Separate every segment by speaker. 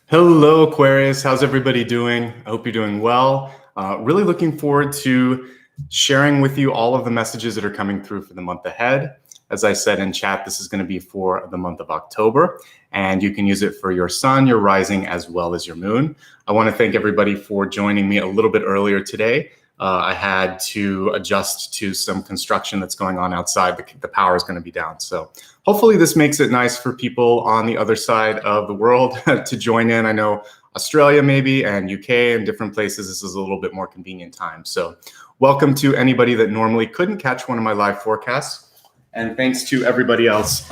Speaker 1: Hello, Aquarius. How's everybody doing? I hope you're doing well. Really looking forward to sharing with you all of the messages that are coming through for the month ahead. As I said in chat, this is going to be for the month of October, and you can use it for your sun, your rising, as well as your moon. I want to thank everybody for joining me a little bit earlier today. I had to adjust to some construction that's going on outside. The power is going to be down. So hopefully this makes it nice for people on the other side of the world to join in. I know Australia maybe and UK and different places, this is a little bit more convenient time. So welcome to anybody that normally couldn't catch one of my live forecasts. And thanks to everybody else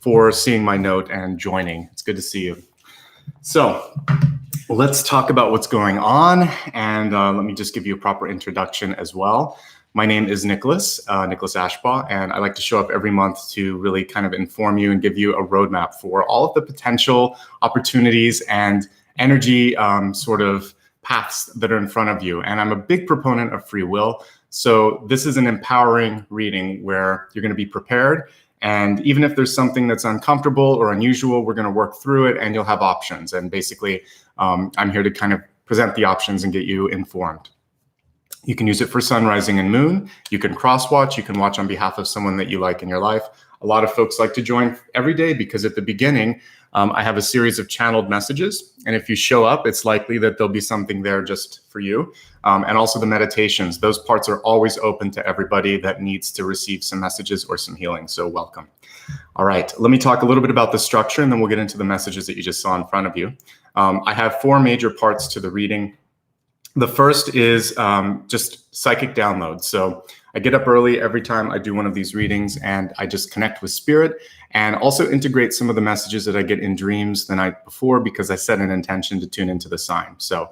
Speaker 1: for seeing my note and joining. It's good to see you. So let's talk about what's going on, and let me just give you a proper introduction as well. My name is Nicholas Ashbaugh, and I like to show up every month to really kind of inform you and give you a roadmap for all of the potential opportunities and energy sort of paths that are in front of you. And I'm a big proponent of free will. So this is an empowering reading where you're going to be prepared. And even if there's something that's uncomfortable or unusual, we're going to work through it and you'll have options. And basically, I'm here to kind of present the options and get you informed. You can use it for sun, rising, and moon. You can cross watch. You can watch on behalf of someone that you like in your life. A lot of folks like to join every day because at the beginning, I have a series of channeled messages. And if you show up, it's likely that there'll be something there just for you. And also the meditations. Those parts are always open to everybody that needs to receive some messages or some healing. So welcome. All right, let me talk a little bit about the structure and then we'll get into the messages that you just saw in front of you. I have four major parts to the reading. The first is just psychic downloads. So I get up early every time I do one of these readings and I just connect with spirit and also integrate some of the messages that I get in dreams the night before because I set an intention to tune into the sign. So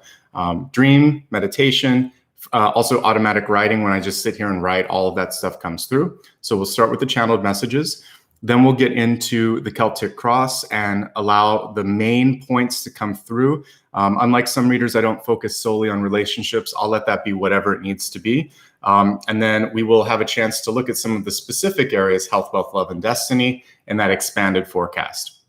Speaker 1: dream, meditation, also automatic writing. When I just sit here and write, all of that stuff comes through. So we'll start with the channeled messages. Then we'll get into the Celtic Cross and allow the main points to come through. Unlike some readers, I don't focus solely on relationships. I'll let that be whatever it needs to be. And then we will have a chance to look at some of the specific areas, health, wealth, love, and destiny, in that expanded forecast.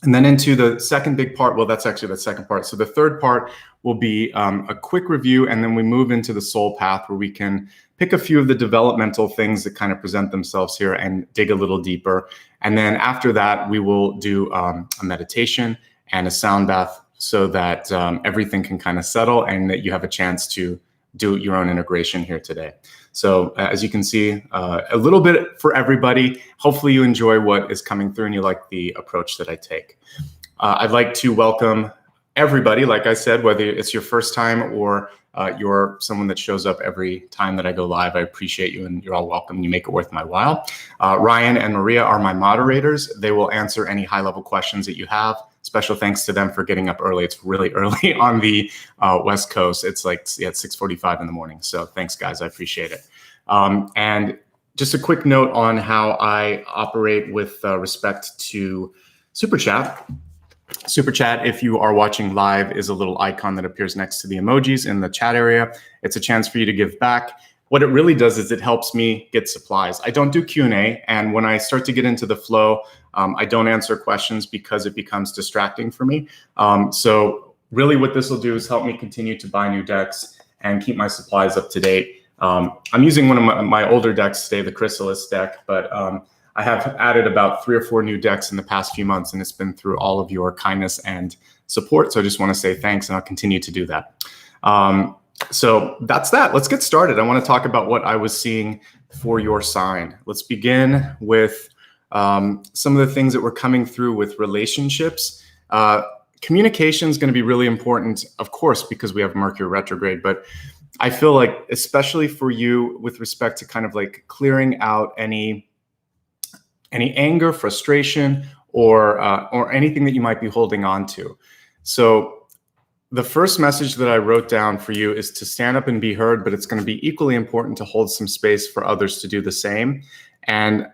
Speaker 1: And then into the second big part, well, that's actually the second part. So the third part will be a quick review, and then we move into the soul path where we can pick a few of the developmental things that kind of present themselves here and dig a little deeper. And then after that, we will do a meditation and a sound bath so that everything can kind of settle and that you have a chance to do your own integration here today. So as you can see, a little bit for everybody. Hopefully you enjoy what is coming through and you like the approach that I take. I'd like to welcome everybody, like I said, whether it's your first time or you're someone that shows up every time that I go live. I appreciate you and you're all welcome. You make it worth my while. Ryan and Maria are my moderators. They will answer any high-level questions that you have. Special thanks to them for getting up early. It's really early on the West Coast. It's like at 6:45 in the morning. So thanks, guys. I appreciate it. And just a quick note on how I operate with respect to Super Chat. Super Chat, if you are watching live, is a little icon that appears next to the emojis in the chat area. It's a chance for you to give back. What it really does is it helps me get supplies. I don't do Q&A, and when I start to get into the flow, I don't answer questions because it becomes distracting for me. So really what this will do is help me continue to buy new decks and keep my supplies up to date. I'm using one of my older decks today, the Chrysalis deck, but I have added about 3 or 4 new decks in the past few months, and it's been through all of your kindness and support. So I just want to say thanks, and I'll continue to do that. So that's that. Let's get started. I want to talk about what I was seeing for your sign. Let's begin with some of the things that were coming through with relationships. Communication is going to be really important, of course, because we have Mercury retrograde, but I feel like especially for you with respect to kind of like clearing out any anger, frustration, or anything that you might be holding on to. So the first message that I wrote down for you is to stand up and be heard, but it's going to be equally important to hold some space for others to do the same. And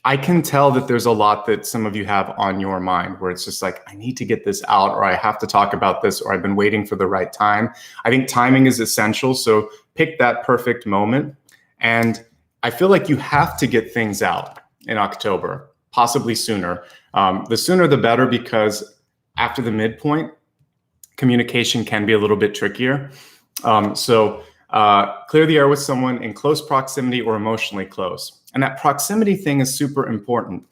Speaker 1: I can tell that there's a lot that some of you have on your mind where it's just like, I need to get this out, or I have to talk about this, or I've been waiting for the right time. I think timing is essential. So pick that perfect moment. And I feel like you have to get things out in October, possibly sooner. The sooner the better, because after the midpoint, communication can be a little bit trickier. Clear the air with someone in close proximity or emotionally close. And that proximity thing is super important.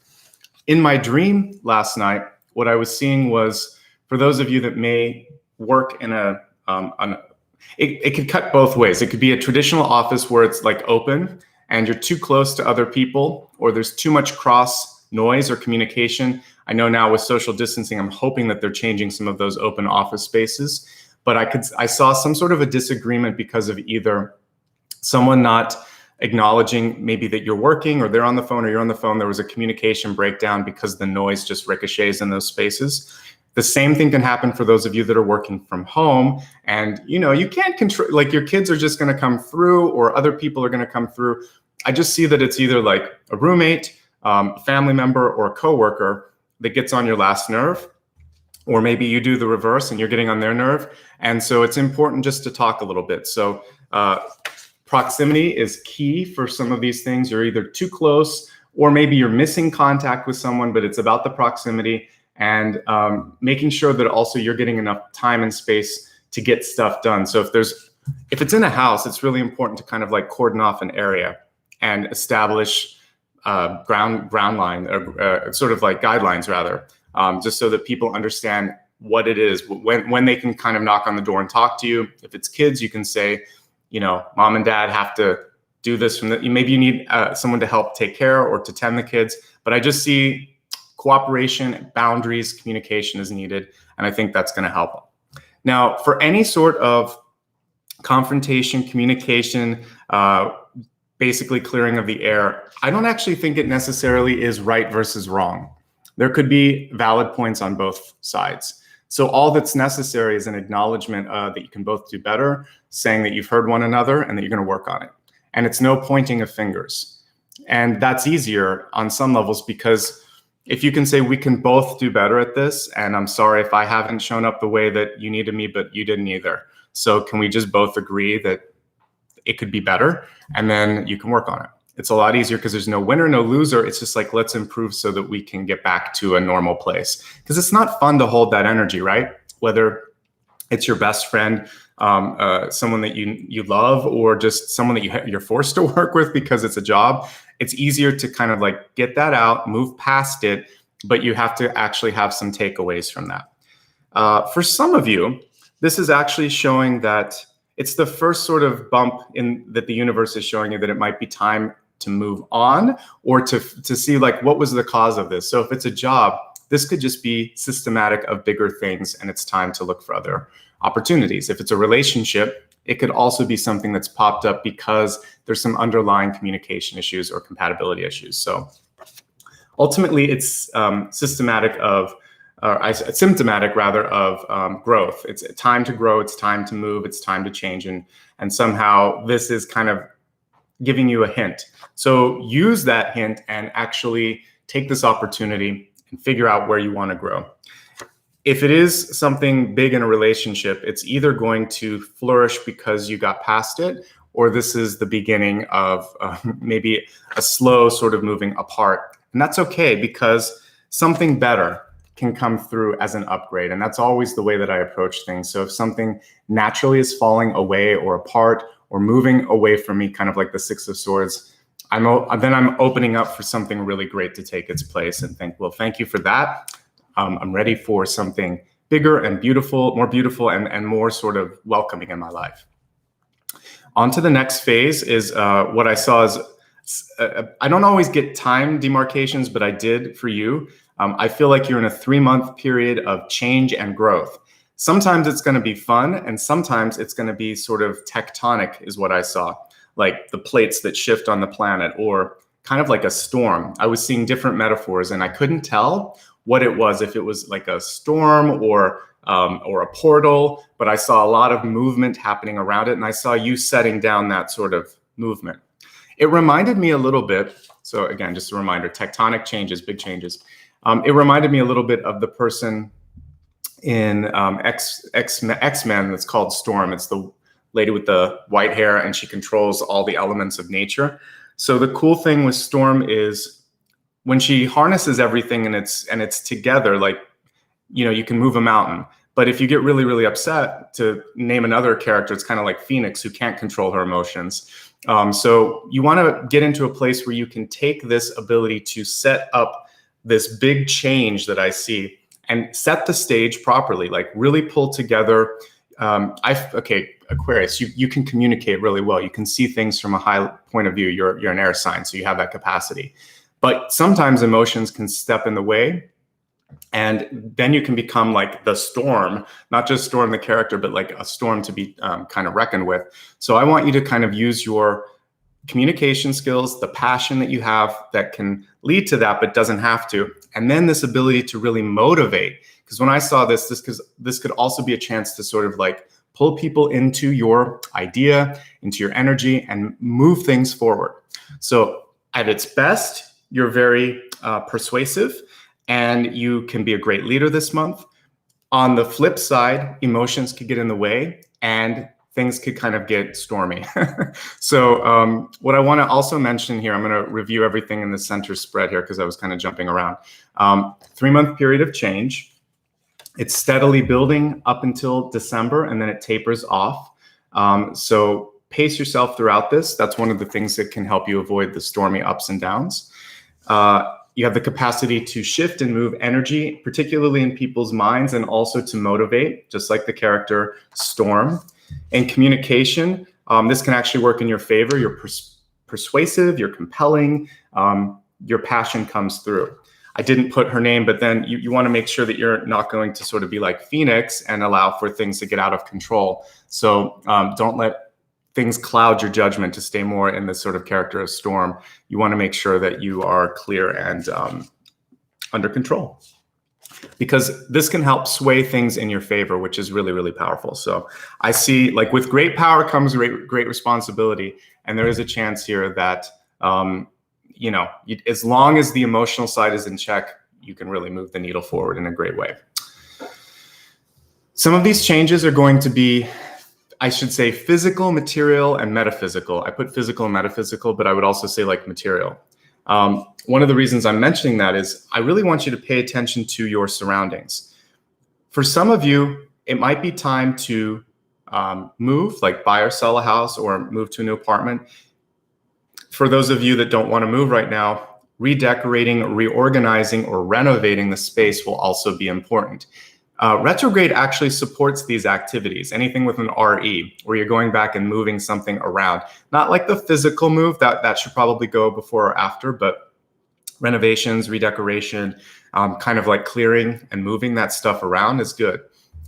Speaker 1: In my dream last night, what I was seeing was, for those of you that may work in it could cut both ways. It could be a traditional office where it's like open and you're too close to other people, or there's too much cross noise or communication. I know now with social distancing, I'm hoping that they're changing some of those open office spaces. But I saw some sort of a disagreement because of either someone not acknowledging maybe that you're working, or they're on the phone, or you're on the phone. There was a communication breakdown because the noise just ricochets in those spaces. The same thing can happen for those of you that are working from home, and you can't control, like your kids are just going to come through, or other people are going to come through. I just see that it's either like a roommate, family member, or a coworker that gets on your last nerve. Or maybe you do the reverse and you're getting on their nerve. And so it's important just to talk a little bit. So proximity is key for some of these things. You're either too close, or maybe you're missing contact with someone, but it's about the proximity, and making sure that also you're getting enough time and space to get stuff done. So if it's in a house, it's really important to kind of like cordon off an area and establish ground line, or sort of like guidelines rather. Just so that people understand what it is, when they can kind of knock on the door and talk to you. If it's kids, you can say, mom and dad have to do this maybe you need someone to help take care or to tend the kids. But I just see cooperation, boundaries, communication is needed. And I think that's going to help. Now, for any sort of confrontation, communication, basically clearing of the air, I don't actually think it necessarily is right versus wrong. There could be valid points on both sides. So all that's necessary is an acknowledgement that you can both do better, saying that you've heard one another and that you're going to work on it. And it's no pointing of fingers. And that's easier on some levels, because if you can say we can both do better at this, and I'm sorry if I haven't shown up the way that you needed me, but you didn't either. So can we just both agree that it could be better, and then you can work on it. It's a lot easier because there's no winner, no loser. It's just like, let's improve so that we can get back to a normal place. Because it's not fun to hold that energy, right? Whether it's your best friend, someone that you love, or just someone that you're forced to work with because it's a job. It's easier to kind of like get that out, move past it, but you have to actually have some takeaways from that. For some of you, this is actually showing that it's the first sort of bump in that the universe is showing you that it might be time to move on, or to see like, what was the cause of this? So if it's a job, this could just be systematic of bigger things, and it's time to look for other opportunities. If it's a relationship, it could also be something that's popped up because there's some underlying communication issues or compatibility issues. So ultimately, it's symptomatic rather of growth. It's time to grow. It's time to move. It's time to change. And somehow this is kind of giving you a hint. So use that hint and actually take this opportunity and figure out where you want to grow. If it is something big in a relationship, it's either going to flourish because you got past it, or this is the beginning of maybe a slow sort of moving apart. And that's okay, because something better can come through as an upgrade. And that's always the way that I approach things. So if something naturally is falling away or apart or moving away from me, kind of like the Six of Swords, I'm opening up for something really great to take its place, and think, well, thank you for that. I'm ready for something bigger and beautiful, more beautiful and more sort of welcoming in my life. On to the next phase is what I saw is, I don't always get time demarcations, but I did for you. I feel like you're in a 3-month period of change and growth. Sometimes it's going to be fun, and sometimes it's going to be sort of tectonic is what I saw, like the plates that shift on the planet, or kind of like a storm. I was seeing different metaphors, and I couldn't tell what it was, if it was like a storm or a portal, but I saw a lot of movement happening around it, and I saw you setting down that sort of movement. It reminded me a little bit, so again, just a reminder, tectonic changes, big changes. It reminded me a little bit of the person in X-Men that's called Storm. It's the lady with the white hair, and she controls all the elements of nature. So the cool thing with Storm is when she harnesses everything and it's together, like, you can move a mountain, But if you get really, really upset, to name another character, it's kind of like Phoenix, who can't control her emotions. So you want to get into a place where you can take this ability to set up this big change that I see and set the stage properly, like really pull together. Okay, Aquarius, you can communicate really well. You can see things from a high point of view. You're an air sign, so you have that capacity. But sometimes emotions can step in the way, and then you can become like the storm, not just Storm the character, but like a storm to be kind of reckoned with. So I want you to kind of use your communication skills, the passion that you have that can lead to that, but doesn't have to. And then this ability to really motivate. Because when I saw this could also be a chance to sort of like pull people into your idea, into your energy, and move things forward. So at its best, you're very persuasive, and you can be a great leader this month. On the flip side, emotions could get in the way, and things could kind of get stormy. So what I want to also mention here, I'm going to review everything in the center spread here because I was kind of jumping around. 3-month period of change. It's steadily building up until December, and then it tapers off. So pace yourself throughout this. That's one of the things that can help you avoid the stormy ups and downs. You have the capacity to shift and move energy, particularly in people's minds, and also to motivate, just like the character Storm. In communication, this can actually work in your favor. You're persuasive, you're compelling, your passion comes through. I didn't put her name, but then you want to make sure that you're not going to sort of be like Phoenix and allow for things to get out of control. So don't let things cloud your judgment to stay more in this sort of character of Storm. You want to make sure that you are clear and under control, because this can help sway things in your favor, which is really, really powerful. So I see, like, with great power comes great responsibility. And there is a chance here that, as long as the emotional side is in check, you can really move the needle forward in a great way. Some of these changes are going to be, I should say, physical, material, and metaphysical. I put physical and metaphysical, but I would also say like material. One of the reasons I'm mentioning that is I really want you to pay attention to your surroundings. For some of you, it might be time to move, like buy or sell a house or move to a new apartment. For those of you that don't want to move right now, redecorating, reorganizing, or renovating the space will also be important. Retrograde actually supports these activities, anything with an RE, where you're going back and moving something around. Not like the physical move, that should probably go before or after, but renovations, redecoration, kind of like clearing and moving that stuff around is good.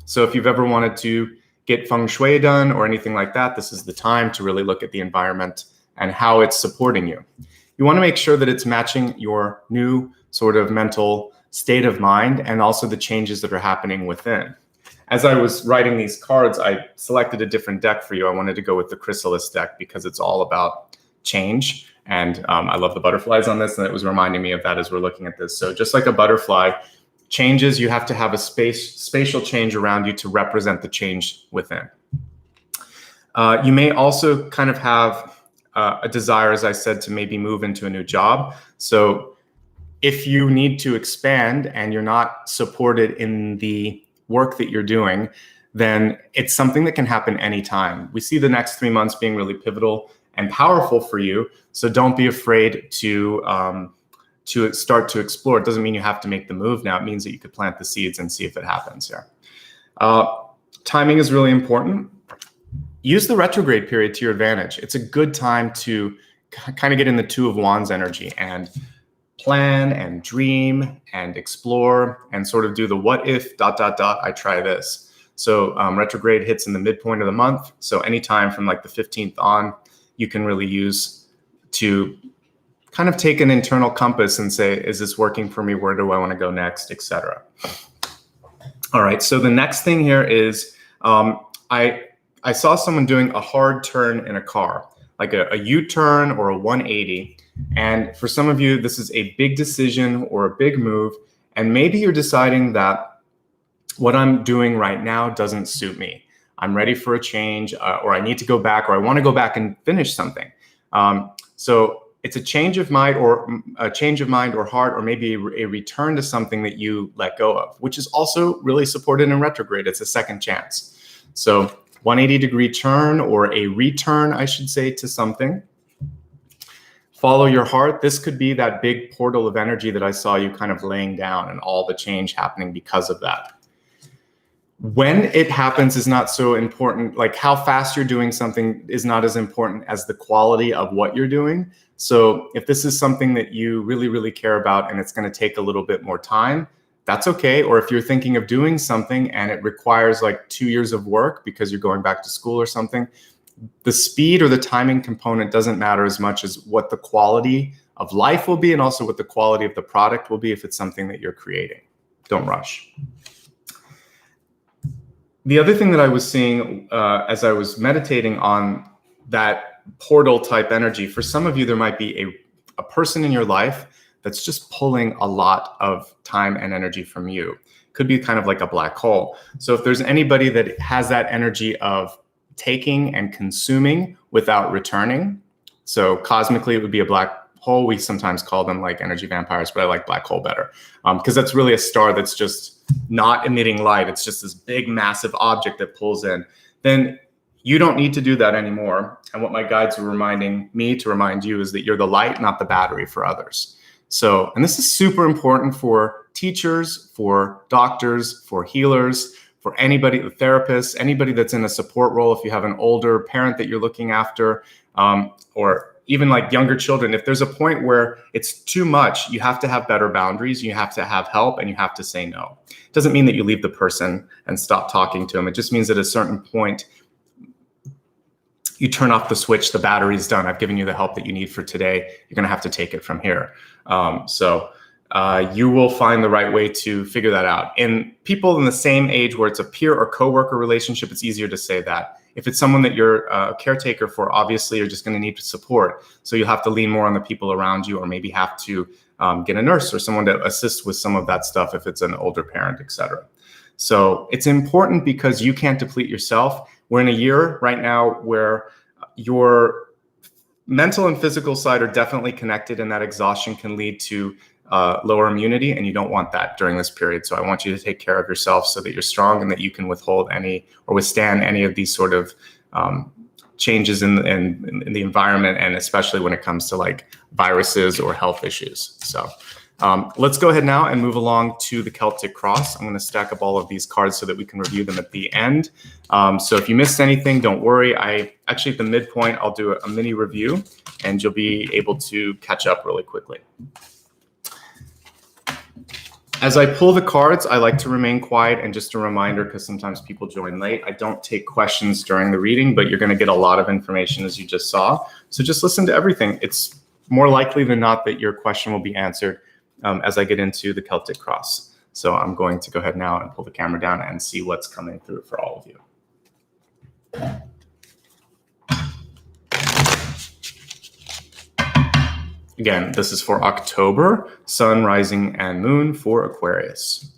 Speaker 1: So if you've ever wanted to get feng shui done or anything like that, this is the time to really look at the environment and how it's supporting you. You want to make sure that it's matching your new sort of mental state of mind and also the changes that are happening within. As I was writing these cards, I selected a different deck for you. I wanted to go with the Chrysalis deck because it's all about change. And I love the butterflies on this, and it was reminding me of that as we're looking at this. So just like a butterfly changes, you have to have a spatial change around you to represent the change within. You may also kind of have a desire, as I said, to maybe move into a new job. So if you need to expand and you're not supported in the work that you're doing, then it's something that can happen anytime. We see the next 3 months being really pivotal and powerful for you. So don't be afraid to start to explore. It doesn't mean you have to make the move now. It means that you could plant the seeds and see if it happens here. Timing is really important. Use the retrograde period to your advantage. It's a good time to kind of get in the Two of Wands energy and plan and dream and explore and sort of do the what if ... I try this. So retrograde hits in the midpoint of the month. So anytime from like the 15th on, you can really use to kind of take an internal compass and say, is this working for me? Where do I want to go next, etc. All right, so the next thing here is I saw someone doing a hard turn in a car, like a U-turn or a 180. And for some of you, this is a big decision or a big move. And maybe you're deciding that what I'm doing right now doesn't suit me. I'm ready for a change, or I need to go back, or I want to go back and finish something. So it's a change of mind or heart, or maybe a return to something that you let go of, which is also really supported in retrograde. It's a second chance. So 180-degree turn, or a return, I should say, to something. Follow your heart. This could be that big portal of energy that I saw you kind of laying down, and all the change happening because of that. When it happens is not so important. Like how fast you're doing something is not as important as the quality of what you're doing. So if this is something that you really, really care about and it's going to take a little bit more time, that's okay. Or if you're thinking of doing something and it requires like 2 years of work because you're going back to school or something, the speed or the timing component doesn't matter as much as what the quality of life will be, and also what the quality of the product will be if it's something that you're creating. Don't rush. The other thing that I was seeing as I was meditating on that portal type energy, for some of you, there might be a person in your life that's just pulling a lot of time and energy from you. Could be kind of like a black hole. So if there's anybody that has that energy of taking and consuming without returning, so cosmically it would be a black hole. We sometimes call them like energy vampires, but I like black hole better because that's really a star that's just not emitting light. It's just this big, massive object that pulls in. Then you don't need to do that anymore. And what my guides were reminding me to remind you is that you're the light, not the battery for others. So, and this is super important for teachers, for doctors, for healers, for anybody, the therapists, anybody that's in a support role. If you have an older parent that you're looking after, or even like younger children, if there's a point where it's too much, you have to have better boundaries, you have to have help, and you have to say no. It doesn't mean that you leave the person and stop talking to them. It just means at a certain point, you turn off the switch, the battery's done. I've given you the help that you need for today. You're gonna have to take it from here. You will find the right way to figure that out. In people in the same age where it's a peer or coworker relationship, it's easier to say that. If it's someone that you're a caretaker for, obviously you're just going to need support. So you'll have to lean more on the people around you, or maybe have to get a nurse or someone to assist with some of that stuff if it's an older parent, etc. So it's important because you can't deplete yourself. We're in a year right now where your mental and physical side are definitely connected, and that exhaustion can lead to lower immunity, and you don't want that during this period. So I want you to take care of yourself so that you're strong and that you can withstand any of these sort of changes in the environment, and especially when it comes to like viruses or health issues. So let's go ahead now and move along to the Celtic Cross. I'm going to stack up all of these cards so that we can review them at the end. So if you missed anything, don't worry. Actually at the midpoint, I'll do a mini review and you'll be able to catch up really quickly. As I pull the cards, I like to remain quiet, and just a reminder, because sometimes people join late, I don't take questions during the reading, but you're going to get a lot of information as you just saw. So just listen to everything. It's more likely than not that your question will be answered as I get into the Celtic Cross. So I'm going to go ahead now and pull the camera down and see what's coming through for all of you. Again, this is for October, Sun, Rising, and Moon for Aquarius.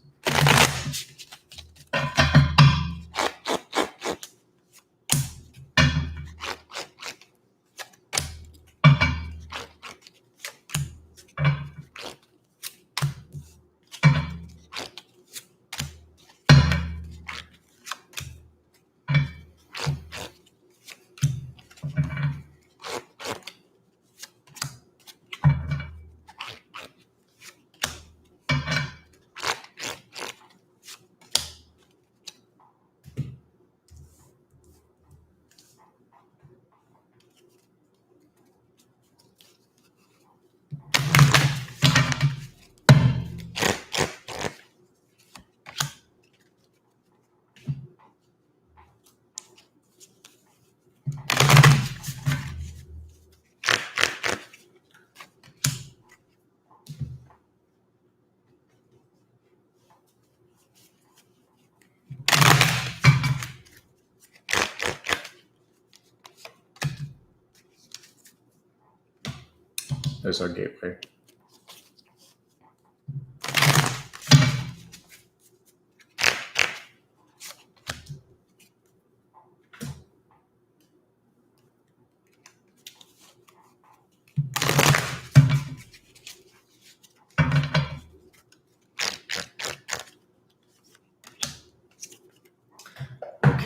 Speaker 1: There's our gateway.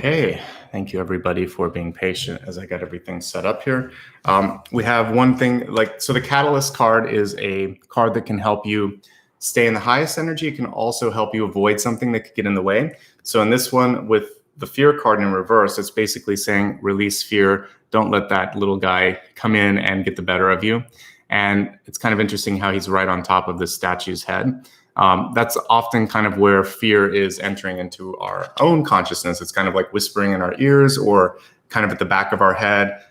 Speaker 1: Okay, thank you everybody for being patient as I got everything set up here. We have one thing, so the Catalyst card is a card that can help you stay in the highest energy. It can also help you avoid something that could get in the way. So in this one, with the Fear card in reverse, it's basically saying release fear. Don't let that little guy come in and get the better of you. And it's kind of interesting how he's right on top of this statue's head. That's often kind of where fear is entering into our own consciousness. It's kind of like whispering in our ears or kind of at the back of our head.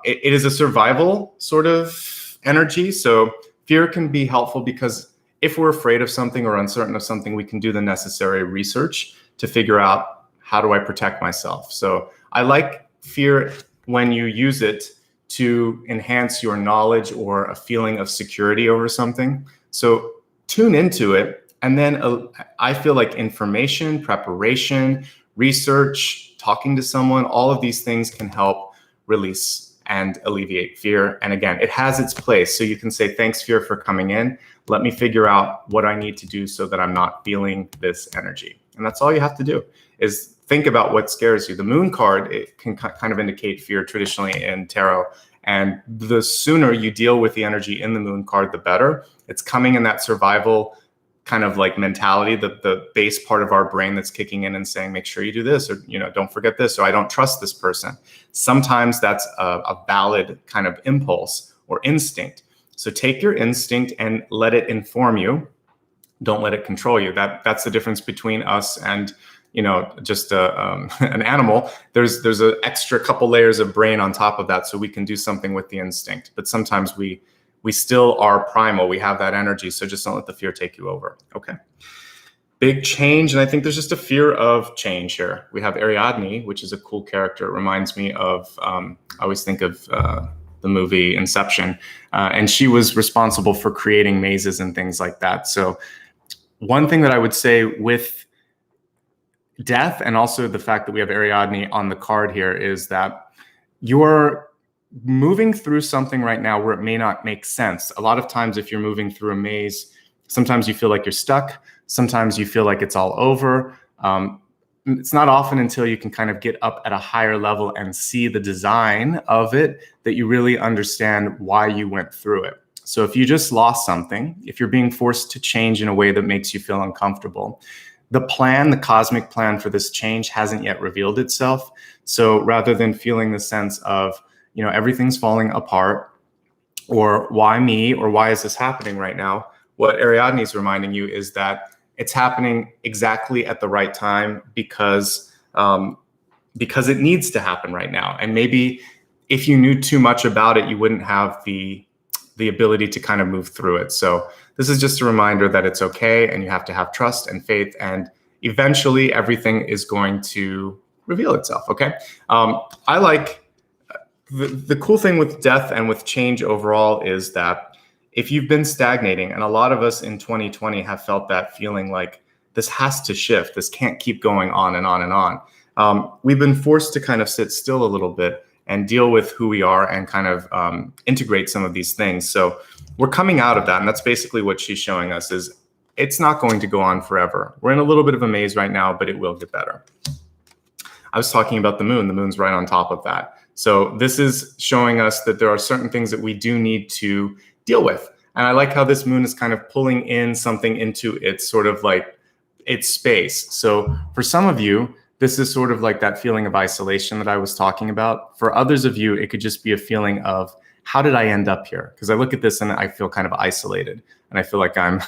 Speaker 1: It is a survival sort of energy. So fear can be helpful because if we're afraid of something or uncertain of something, we can do the necessary research to figure out, how do I protect myself? So I like fear when you use it to enhance your knowledge or a feeling of security over something. So tune into it. And then I feel like information, preparation, research, talking to someone, all of these things can help release and alleviate fear. And again, it has its place. So you can say, thanks, fear, for coming in. Let me figure out what I need to do so that I'm not feeling this energy. And that's all you have to do, is think about what scares you. The Moon card, it can kind of indicate fear traditionally in tarot. And the sooner you deal with the energy in the Moon card, the better. It's coming in that survival kind of like mentality, the base part of our brain that's kicking in and saying, make sure you do this, or, don't forget this, or I don't trust this person. Sometimes that's a valid kind of impulse or instinct. So take your instinct and let it inform you. Don't let it control you. That's the difference between us and just an animal. There's an extra couple layers of brain on top of that, so we can do something with the instinct. But sometimes we still are primal. We have that energy, so just don't let the fear take you over. Okay. Big change, and I think there's just a fear of change here. We have Ariadne, which is a cool character. It reminds me of, I always think of the movie Inception, and she was responsible for creating mazes and things like that. So one thing that I would say with death, and also the fact that we have Ariadne on the card here, is that you're moving through something right now where it may not make sense. A lot of times if you're moving through a maze, sometimes you feel like you're stuck. Sometimes you feel like it's all over. It's not often until you can kind of get up at a higher level and see the design of it that you really understand why you went through it. So if you just lost something, if you're being forced to change in a way that makes you feel uncomfortable, the plan, the cosmic plan for this change hasn't yet revealed itself. So rather than feeling the sense of, everything's falling apart, or why me, or why is this happening right now, what Ariadne is reminding you is that it's happening exactly at the right time because it needs to happen right now. And maybe if you knew too much about it, you wouldn't have the ability to kind of move through it. So this is just a reminder that it's okay, and you have to have trust and faith, and eventually everything is going to reveal itself. Okay. I like the cool thing with death and with change overall is that if you've been stagnating, and a lot of us in 2020 have felt that feeling like this has to shift, this can't keep going on and on and on. We've been forced to kind of sit still a little bit and deal with who we are and kind of integrate some of these things. So we're coming out of that. And that's basically what she's showing us, is it's not going to go on forever. We're in a little bit of a maze right now, but it will get better. I was talking about the moon. The moon's right on top of that. So this is showing us that there are certain things that we do need to deal with. And I like how this moon is kind of pulling in something into its sort of like its space. So for some of you, this is sort of like that feeling of isolation that I was talking about. For others of you, it could just be a feeling of, how did I end up here? Because I look at this and I feel kind of isolated, and I feel like I'm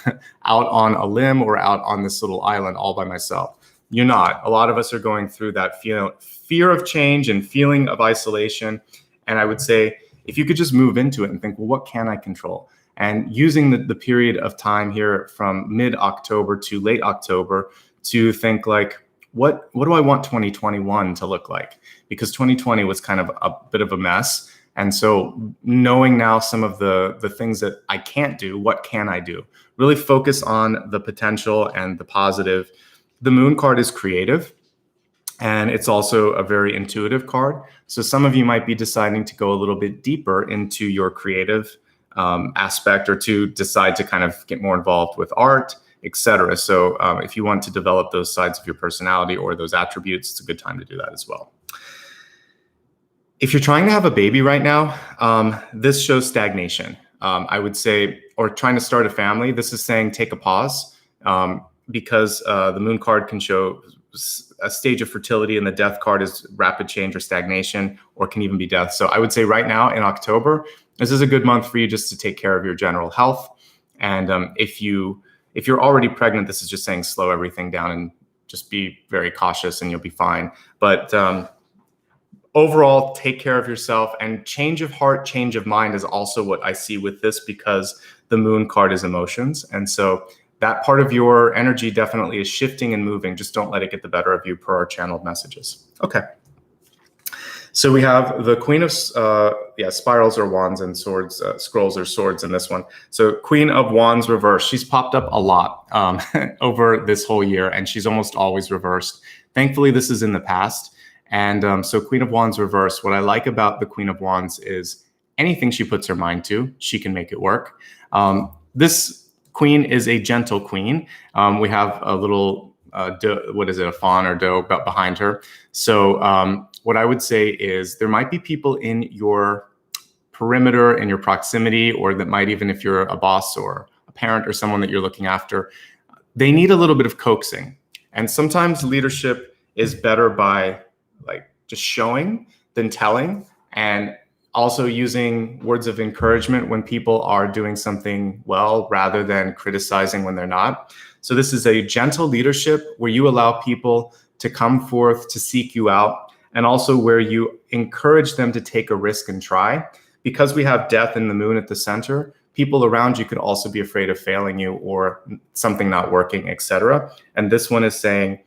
Speaker 1: out on a limb or out on this little island all by myself. You're not. A lot of us are going through that fear of change and feeling of isolation. And I would say, if you could just move into it and think, well, what can I control? And using the period of time here from mid-October to late October to think like, what do I want 2021 to look like? Because 2020 was kind of a bit of a mess. And so knowing now some of the things that I can't do, what can I do? Really focus on the potential and the positive. The moon card is creative, and it's also a very intuitive card. So some of you might be deciding to go a little bit deeper into your creative aspect, or to decide to kind of get more involved with art. etc. So if you want to develop those sides of your personality or those attributes, it's a good time to do that as well. If you're trying to have a baby right now, this shows stagnation. I would say, or trying to start a family, this is saying take a pause, because the moon card can show a stage of fertility, and the death card is rapid change or stagnation, or can even be death. So I would say right now in October, this is a good month for you just to take care of your general health. And if you're already pregnant, this is just saying slow everything down and just be very cautious and you'll be fine. But overall, take care of yourself, and change of heart, change of mind is also what I see with this, because the moon card is emotions. And so that part of your energy definitely is shifting and moving. Just don't let it get the better of you per our channeled messages. Okay. So we have the Queen of spirals or wands and swords, scrolls or swords in this one. So Queen of Wands reversed. She's popped up a lot over this whole year, and she's almost always reversed. Thankfully, this is in the past. And so Queen of Wands reversed. What I like about the Queen of Wands is anything she puts her mind to, she can make it work. This queen is a gentle queen. We have a little, a fawn or doe behind her. So what I would say is there might be people in your perimeter, in your proximity, or that might, even if you're a boss or a parent or someone that you're looking after, they need a little bit of coaxing. And sometimes leadership is better by just showing than telling, and also using words of encouragement when people are doing something well, rather than criticizing when they're not. So this is a gentle leadership where you allow people to come forth to seek you out, and also where you encourage them to take a risk and try. Because we have death and the moon at the center, people around you could also be afraid of failing you or something not working, etc. And this one is saying,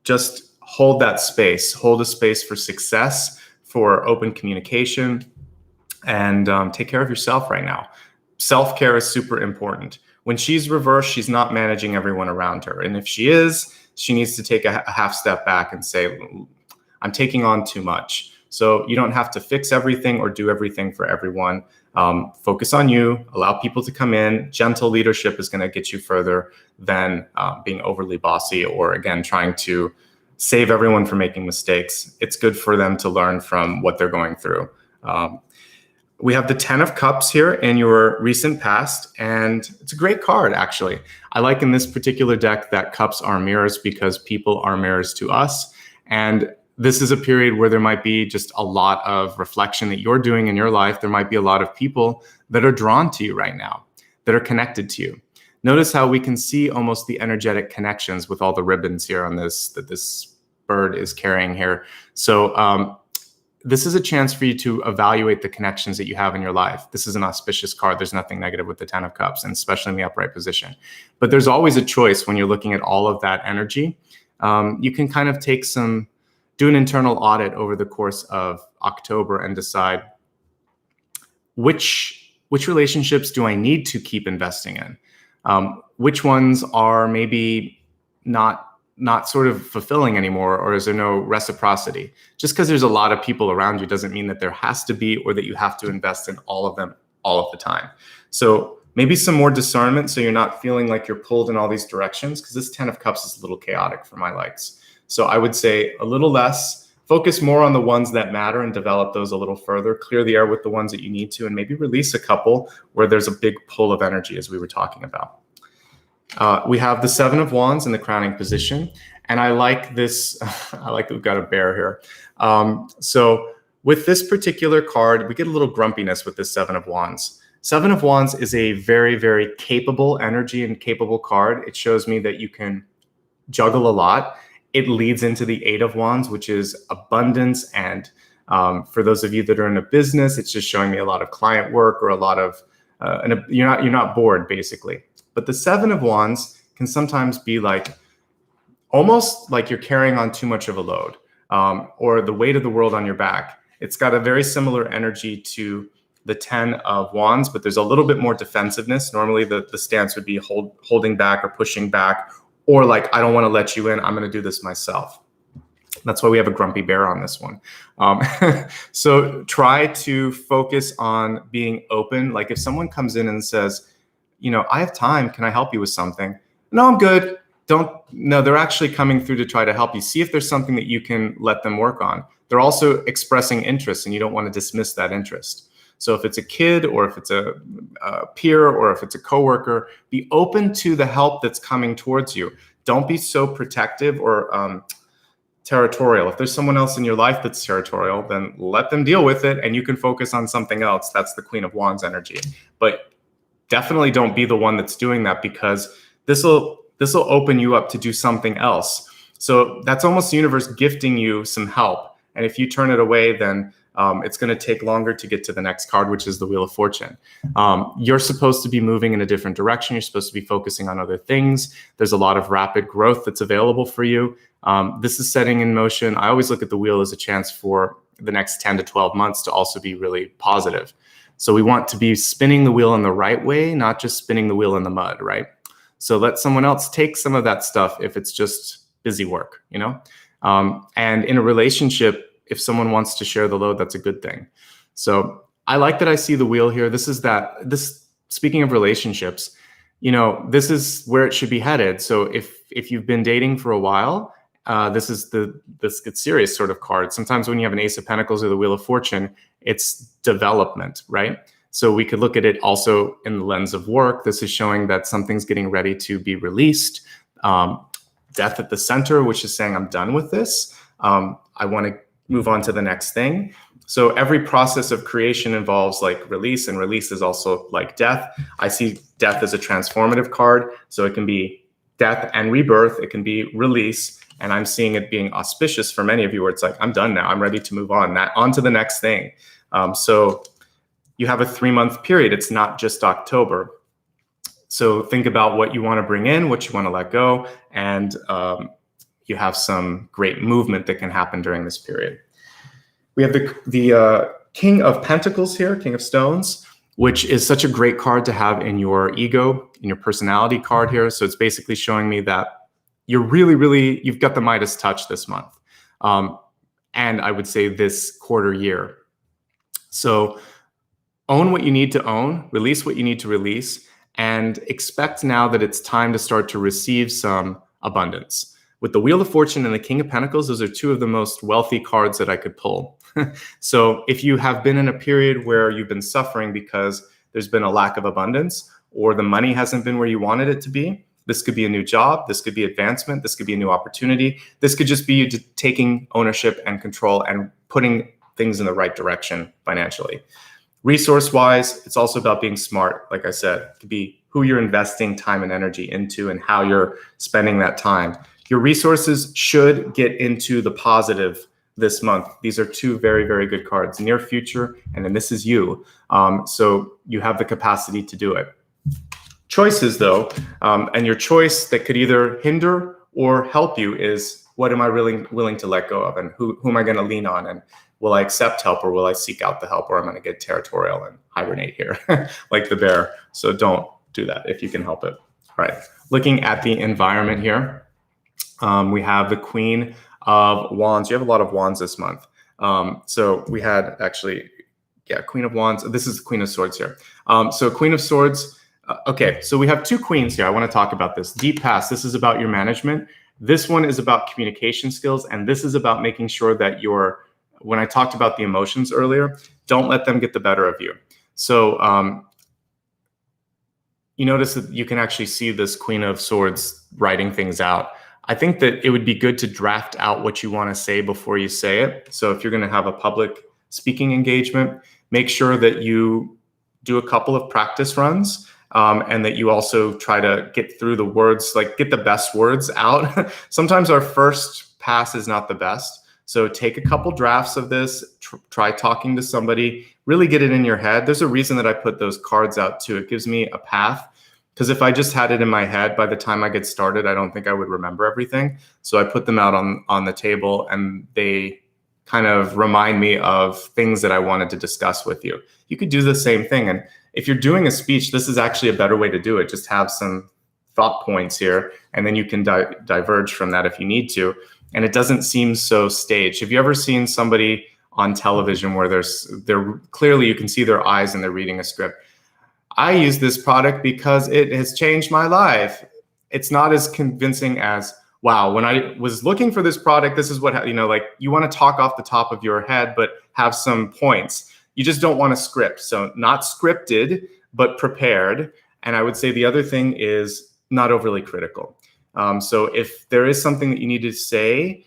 Speaker 1: just hold that space, hold a space for success, for open communication, and take care of yourself right now. Self-care is super important. When she's reversed, she's not managing everyone around her. And if she is, she needs to take a half step back and say, I'm taking on too much. So you don't have to fix everything or do everything for everyone. Focus on you, allow people to come in. Gentle leadership is going to get you further than being overly bossy, or again, trying to save everyone from making mistakes. It's good for them to learn from what they're going through. We have the 10 of Cups here in your recent past, and it's a great card, actually. I like in this particular deck that cups are mirrors, because people are mirrors to us. And this is a period where there might be just a lot of reflection that you're doing in your life. There might be a lot of people that are drawn to you right now, that are connected to you. Notice how we can see almost the energetic connections with all the ribbons here on this, that this bird is carrying here. So this is a chance for you to evaluate the connections that you have in your life. This is an auspicious card. There's nothing negative with the 10 of Cups, and especially in the upright position. But there's always a choice when you're looking at all of that energy. You can kind of do an internal audit over the course of October and decide which relationships do I need to keep investing in? Which ones are maybe not sort of fulfilling anymore, or is there no reciprocity? Just because there's a lot of people around you doesn't mean that there has to be, or that you have to invest in all of them all of the time. So maybe some more discernment, so you're not feeling like you're pulled in all these directions, because this 10 of Cups is a little chaotic for my likes. So I would say a little less, focus more on the ones that matter and develop those a little further, clear the air with the ones that you need to, and maybe release a couple where there's a big pull of energy, as we were talking about. We have the 7 of Wands in the crowning position. And I like this, I like that we've got a bear here. So with this particular card, we get a little grumpiness with this 7 of Wands. 7 of Wands is a very, very capable energy and capable card. It shows me that you can juggle a lot. It leads into the 8 of Wands, which is abundance. And for those of you that are in a business, it's just showing me a lot of client work, or a lot of, you're not bored, basically. But the 7 of Wands can sometimes be like, almost like you're carrying on too much of a load, or the weight of the world on your back. It's got a very similar energy to the 10 of Wands, but there's a little bit more defensiveness. Normally the stance would be holding back or pushing back, or like, I don't want to let you in, I'm going to do this myself. That's why we have a grumpy bear on this one. So try to focus on being open. Like if someone comes in and says, I have time, can I help you with something? no, I'm good. No, they're actually coming through to try to help you. See if there's something that you can let them work on. They're also expressing interest, and you don't want to dismiss that interest. So if it's a kid, or if it's a peer, or if it's a coworker, be open to the help that's coming towards you. Don't be so protective or territorial. If there's someone else in your life that's territorial, then let them deal with it, and you can focus on something else. That's the Queen of Wands energy. But definitely don't be the one that's doing that, because this will open you up to do something else. So that's almost the universe gifting you some help. And if you turn it away, then it's going to take longer to get to the next card, which is the Wheel of Fortune. You're supposed to be moving in a different direction. You're supposed to be focusing on other things. There's a lot of rapid growth that's available for you. This is setting in motion. I always look at the wheel as a chance for the next 10 to 12 months to also be really positive. So we want to be spinning the wheel in the right way, not just spinning the wheel in the mud, right? So let someone else take some of that stuff if it's just busy work, you know? And in a relationship, if someone wants to share the load, that's a good thing. So I like that I see the wheel here. Speaking of relationships, you know, this is where it should be headed. So if you've been dating for a while, this gets serious sort of card. Sometimes when you have an Ace of Pentacles or the Wheel of Fortune, it's development, right? So we could look at it also in the lens of work. This is showing that something's getting ready to be released. Death at the center, which is saying I'm done with this. I want to move on to the next thing. So every process of creation involves like release, and release is also like death. I see death as a transformative card. So it can be death and rebirth. It can be release. And I'm seeing it being auspicious for many of you, where it's like, I'm done now. I'm ready to move on to the next thing. So you have a 3-month period. It's not just October. So think about what you want to bring in, what you want to let go, and you have some great movement that can happen during this period. We have the King of Pentacles here, King of Stones, which is such a great card to have in your ego, in your personality card here. So it's basically showing me that you're you've got the Midas touch this month. And I would say this quarter year. So own what you need to own, release what you need to release, and expect now that it's time to start to receive some abundance. With the Wheel of Fortune and the King of Pentacles, those are two of the most wealthy cards that I could pull. So if you have been in a period where you've been suffering because there's been a lack of abundance, or the money hasn't been where you wanted it to be, this could be a new job, this could be advancement, this could be a new opportunity, this could just be you taking ownership and control and putting things in the right direction financially. Resource-wise, it's also about being smart. Like I said, it could be who you're investing time and energy into and how you're spending that time. Your resources should get into the positive this month. These are two very, very good cards, near future, and then this is you. So you have the capacity to do it. Choices though, and your choice that could either hinder or help you is, what am I really willing to let go of, and who am I going to lean on, and will I accept help, or will I seek out the help, or I'm going to get territorial and hibernate here like the bear. So don't do that if you can help it. All right, looking at the environment here. We have the Queen of Wands. You have a lot of wands this month. So we had actually, Queen of Wands. This is the Queen of Swords here. So Queen of Swords. Okay, so we have two queens here. I want to talk about this. Deep Past, this is about your management. This one is about communication skills. And this is about making sure that when I talked about the emotions earlier, don't let them get the better of you. So you notice that you can actually see this Queen of Swords writing things out. I think that it would be good to draft out what you want to say before you say it. So if you're going to have a public speaking engagement, make sure that you do a couple of practice runs, and that you also try to get through the words, like get the best words out. Sometimes our first pass is not the best. So take a couple drafts of this, try talking to somebody, really get it in your head. There's a reason that I put those cards out too. It gives me a path. Because if I just had it in my head, by the time I get started, I don't think I would remember everything. So I put them out on the table, and they kind of remind me of things that I wanted to discuss with you. You could do the same thing. And if you're doing a speech, this is actually a better way to do it. Just have some thought points here, and then you can diverge from that if you need to. And it doesn't seem so staged. Have you ever seen somebody on television where they're clearly, you can see their eyes and they're reading a script? I use this product because it has changed my life. it's not as convincing as, wow, when I was looking for this product, this is what, like you want to talk off the top of your head, but have some points. You just don't want to script. So not scripted, but prepared. And I would say the other thing is not overly critical. So if there is something that you need to say,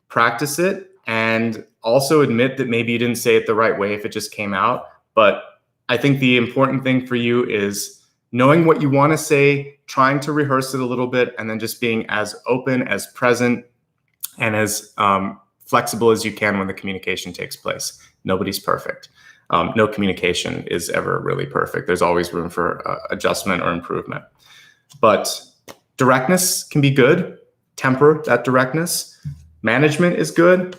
Speaker 1: practice it, and also admit that maybe you didn't say it the right way if it just came out. But I think the important thing for you is knowing what you want to say, trying to rehearse it a little bit, and then just being as open, as present, and as flexible as you can when the communication takes place. Nobody's perfect. No communication is ever really perfect. There's always room for adjustment or improvement. But directness can be good. Temper that directness. Management is good.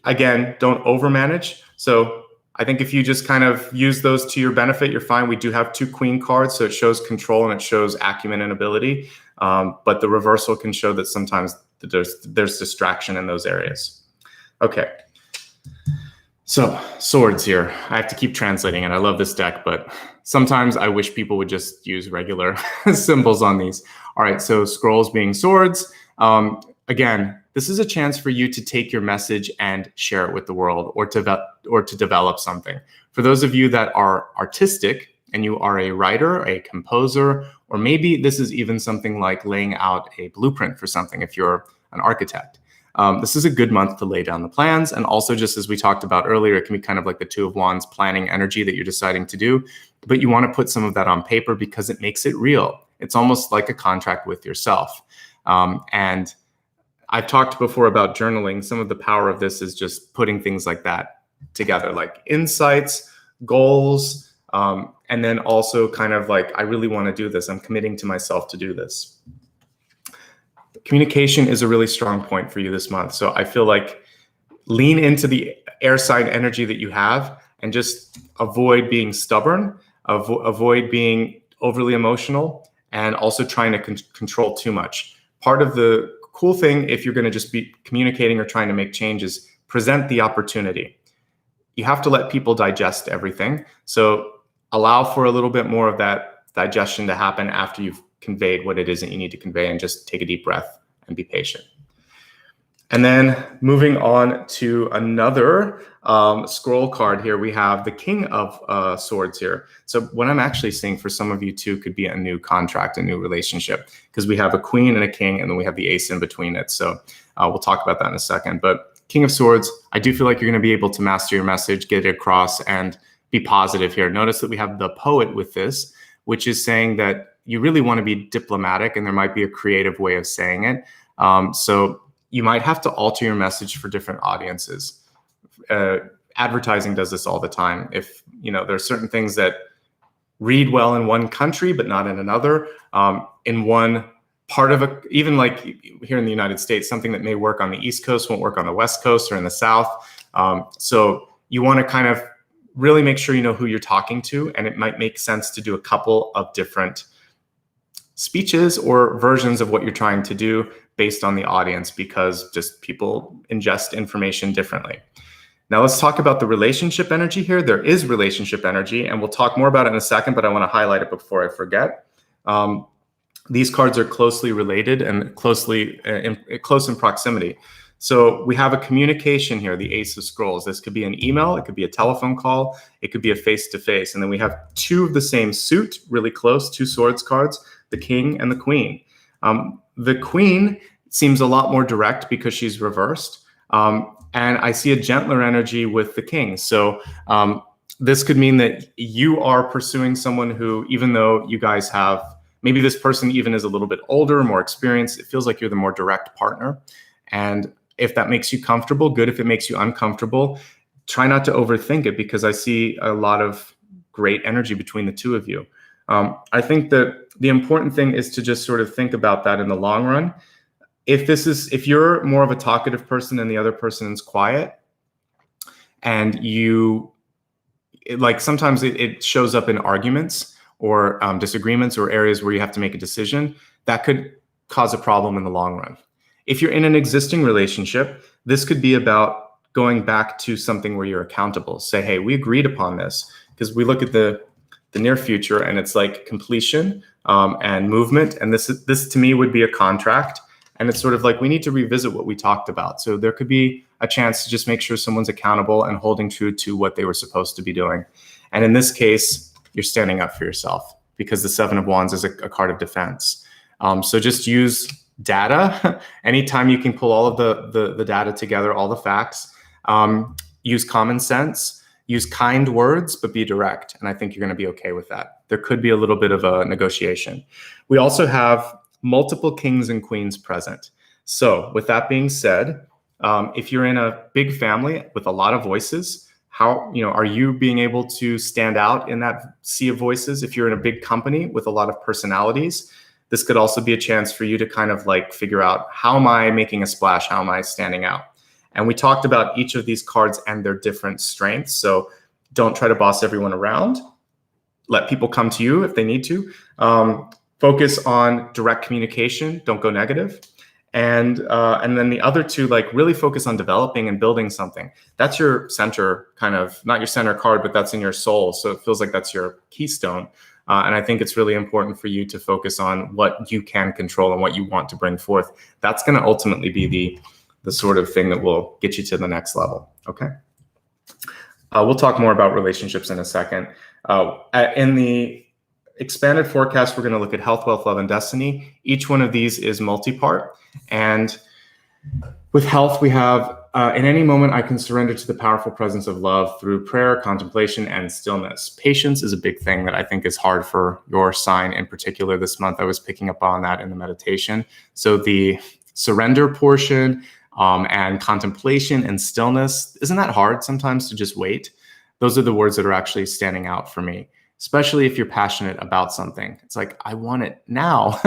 Speaker 1: Again, don't overmanage. So I think if you just kind of use those to your benefit, you're fine. We do have 2 queen cards, so it shows control and it shows acumen and ability. But the reversal can show that sometimes there's distraction in those areas. Okay. So swords here. I have to keep translating, and I love this deck, but sometimes I wish people would just use regular symbols on these. All right, so scrolls being swords. Again, this is a chance for you to take your message and share it with the world, or to develop something. For those of you that are artistic and you are a writer, a composer, or maybe this is even something like laying out a blueprint for something if you're an architect. This is a good month to lay down the plans. And also, just as we talked about earlier, it can be kind of like the 2 of Wands planning energy that you're deciding to do. But you want to put some of that on paper because it makes it real. It's almost like a contract with yourself. And I've talked before about journaling. Some of the power of this is just putting things like that together, like insights, goals, and then also kind of like, I really want to do this. I'm committing to myself to do this. Communication is a really strong point for you this month. So I feel like lean into the air sign energy that you have and just avoid being stubborn, avoid being overly emotional, and also trying to control too much. Part of the cool thing, if you're going to just be communicating or trying to make changes, present the opportunity. You have to let people digest everything. So allow for a little bit more of that digestion to happen after you've conveyed what it is that you need to convey, and just take a deep breath and be patient. And then moving on to another scroll card here, we have the King of Swords here. So what I'm actually seeing for some of you too could be a new contract, a new relationship, because we have a Queen and a King, and then we have the Ace in between it. So we'll talk about that in a second. But King of Swords, I do feel like you're going to be able to master your message, get it across, and be positive here. Notice that we have the Poet with this, which is saying that you really want to be diplomatic, and there might be a creative way of saying it. So you might have to alter your message for different audiences. Advertising does this all the time. If there are certain things that read well in one country but not in another, in one part of even like here in the United States, something that may work on the East Coast won't work on the West Coast or in the South. So you want to kind of really make sure you know who you're talking to, and it might make sense to do a couple of different speeches or versions of what you're trying to do based on the audience, because just people ingest information differently. Now let's talk about the relationship energy here. There is relationship energy, and we'll talk more about it in a second, but I want to highlight it before I forget. These cards are closely related and close in proximity. So we have a communication here, the Ace of Scrolls. This could be an email, it could be a telephone call, it could be a face-to-face. And then we have 2 of the same suit, really close, 2 swords cards, the King and the Queen. The Queen seems a lot more direct because she's reversed. And I see a gentler energy with the King. So this could mean that you are pursuing someone who, even though you guys have, maybe this person even is a little bit older, more experienced, it feels like you're the more direct partner. And if that makes you comfortable, good. If it makes you uncomfortable, try not to overthink it, because I see a lot of great energy between the 2 of you. I think that the important thing is to just sort of think about that in the long run. If you're more of a talkative person and the other person is quiet, and sometimes it shows up in arguments or disagreements or areas where you have to make a decision, that could cause a problem in the long run. If you're in an existing relationship, this could be about going back to something where you're accountable. Say, hey, we agreed upon this, because we look at the near future and it's like completion and movement. And this to me would be a contract. And it's sort of like we need to revisit what we talked about. So there could be a chance to just make sure someone's accountable and holding true to what they were supposed to be doing. And in this case, you're standing up for yourself because the Seven of Wands is a card of defense. So just use data. Anytime you can pull all of the data together, all the facts, use common sense, use kind words, but be direct. And I think you're going to be okay with that. There could be a little bit of a negotiation. We also have multiple kings and queens present. So with that being said, if you're in a big family with a lot of voices, how, are you being able to stand out in that sea of voices? If you're in a big company with a lot of personalities, this could also be a chance for you to kind of like figure out, how am I making a splash? How am I standing out? And we talked about each of these cards and their different strengths. So don't try to boss everyone around. Let people come to you if they need to. Focus on direct communication. Don't go negative. And then the other two, like really focus on developing and building something. That's your center kind of, not your center card, but that's in your soul. So it feels like that's your keystone. And I think it's really important for you to focus on what you can control and what you want to bring forth. That's going to ultimately be the sort of thing that will get you to the next level. Okay. We'll talk more about relationships in a second. In the expanded forecast, we're going to look at health, wealth, love, and destiny. Each one of these is multi-part. And with health, we have, in any moment, I can surrender to the powerful presence of love through prayer, contemplation, and stillness. Patience is a big thing that I think is hard for your sign in particular this month. I was picking up on that in the meditation. So the surrender portion and contemplation and stillness, isn't that hard sometimes to just wait? Those are the words that are actually standing out for me, especially if you're passionate about something. It's like, I want it now.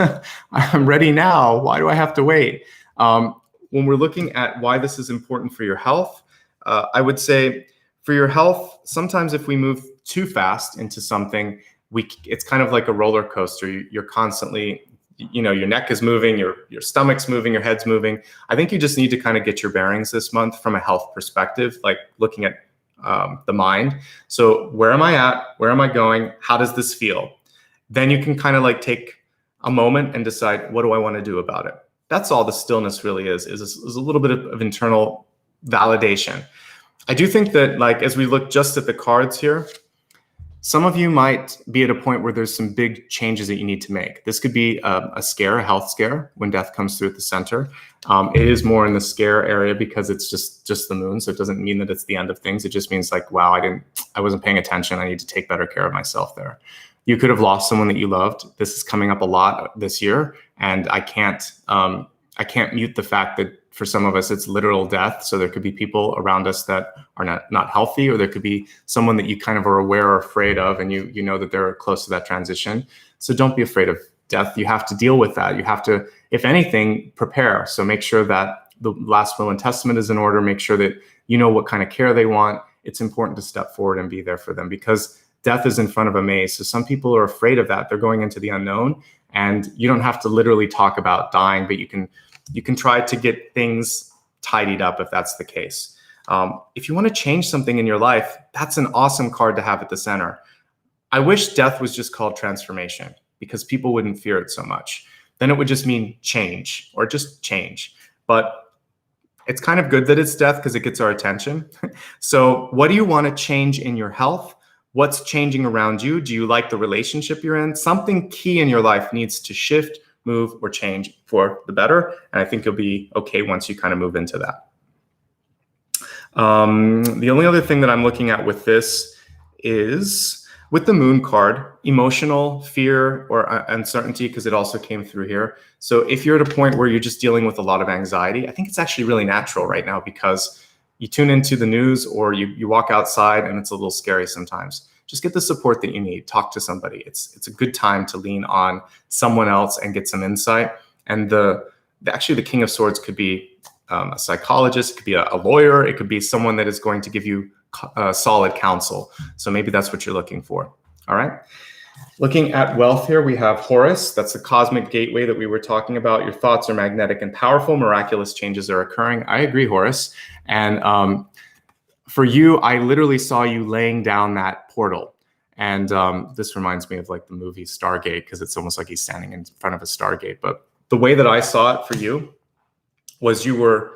Speaker 1: I'm ready now. Why do I have to wait? When we're looking at why this is important for your health, I would say for your health, sometimes if we move too fast into something, it's kind of like a roller coaster. You're constantly, your neck is moving, your stomach's moving, your head's moving. I think you just need to kind of get your bearings this month from a health perspective, like looking at the mind. So where am I at? Where am I going? How does this feel? Then you can kind of like take a moment and decide, what do I want to do about it? That's all the stillness really is a little bit of internal validation. I do think that, like, as we look just at the cards here, some of you might be at a point where there's some big changes that you need to make. This could be a scare, a health scare, when death comes through at the center. It is more in the scare area because it's just the moon. So it doesn't mean that it's the end of things. It just means like, wow, I wasn't paying attention. I need to take better care of myself there. You could have lost someone that you loved. This is coming up a lot this year. And I can't mute the fact that for some of us, it's literal death. So there could be people around us that are not healthy, or there could be someone that you kind of are aware or afraid of, and you know that they're close to that transition. So don't be afraid of death. You have to deal with that. You have to, if anything, prepare. So make sure that the last will and testament is in order. Make sure that you know what kind of care they want. It's important to step forward and be there for them, because death is in front of a maze. So some people are afraid of that. They're going into the unknown, and you don't have to literally talk about dying, but you can try to get things tidied up if that's the case. If you want to change something in your life, that's an awesome card to have at the center. I wish death was just called transformation, because people wouldn't fear it so much. Then it would just mean change, or just change. But it's kind of good that it's death because it gets our attention. So what do you want to change in your health? What's changing around you? Do you like the relationship you're in? Something key in your life needs to shift, move, or change for the better. And I think you'll be okay once you kind of move into that. The only other thing that I'm looking at with this is with the moon card, emotional fear or uncertainty, because it also came through here. So if you're at a point where you're just dealing with a lot of anxiety, I think it's actually really natural right now, because you tune into the news or you walk outside and it's a little scary sometimes. Just get the support that you need. Talk to somebody. It's a good time to lean on someone else and get some insight. And actually the King of Swords could be a psychologist, it could be a lawyer, it could be someone that is going to give you solid counsel. So maybe that's what you're looking for. All right. Looking at wealth here, we have Horus. That's the cosmic gateway that we were talking about. Your thoughts are magnetic and powerful. Miraculous changes are occurring. I agree, Horus. And for you, I literally saw you laying down that portal. And this reminds me of like the movie Stargate, because it's almost like he's standing in front of a Stargate. But the way that I saw it for you was you were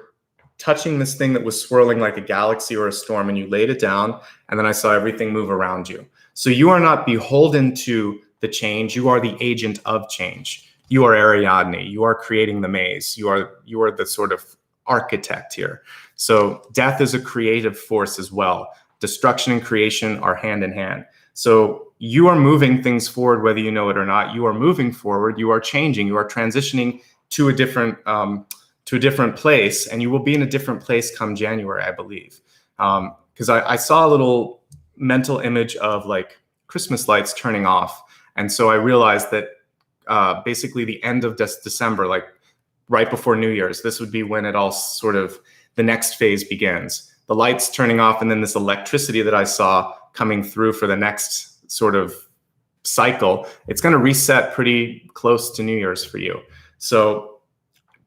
Speaker 1: touching this thing that was swirling like a galaxy or a storm, and you laid it down, and then I saw everything move around you. So you are not beholden to the change. You are the agent of change. You are Ariadne. You are creating the maze. You are the sort of architect here. So death is a creative force as well. Destruction and creation are hand in hand. So you are moving things forward, whether you know it or not. You are moving forward. You are changing. You are transitioning to a different place, and you will be in a different place come January, I believe. Because I saw a little mental image of like Christmas lights turning off, and so I realized that basically the end of December, like right before New Year's, this would be when it all sort of, the next phase begins. The lights turning off, and then this electricity that I saw coming through for the next sort of cycle, it's going to reset pretty close to New Year's for you. So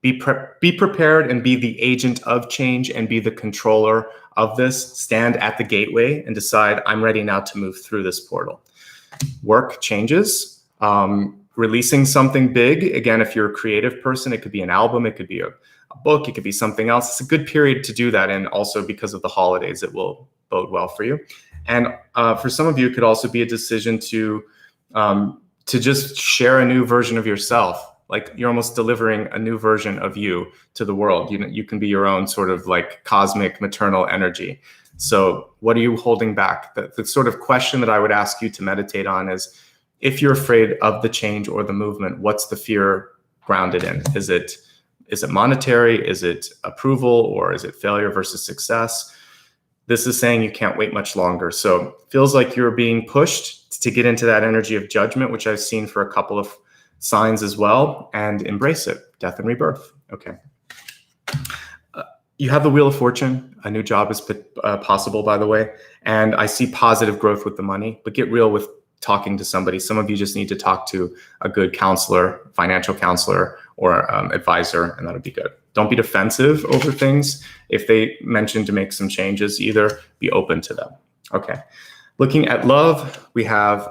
Speaker 1: be prepared and be the agent of change and be the controller of this. Stand at the gateway and decide, I'm ready now to move through this portal. Work changes. Releasing something big. Again, if you're a creative person, it could be an album, it could be a book, it could be something else. It's a good period to do that. And also because of the holidays, it will bode well for you. And for some of you, it could also be a decision to just share a new version of yourself. Like you're almost delivering a new version of you to the world. You can be your own sort of like cosmic maternal energy. So what are you holding back? The sort of question that I would ask you to meditate on is, if you're afraid of the change or the movement, what's the fear grounded in? Is it monetary? Is it approval? Or is it failure versus success? This is saying you can't wait much longer. So it feels like you're being pushed to get into that energy of judgment, which I've seen for a couple of signs as well, and embrace it. Death and rebirth. Okay. You have the Wheel of Fortune. A new job is possible, by the way. And I see positive growth with the money, but get real with talking to somebody. Some of you just need to talk to a good counselor, financial counselor, or advisor, and that'll be good. Don't be defensive over things. If they mention to make some changes, either be open to them. Okay. Looking at love, we have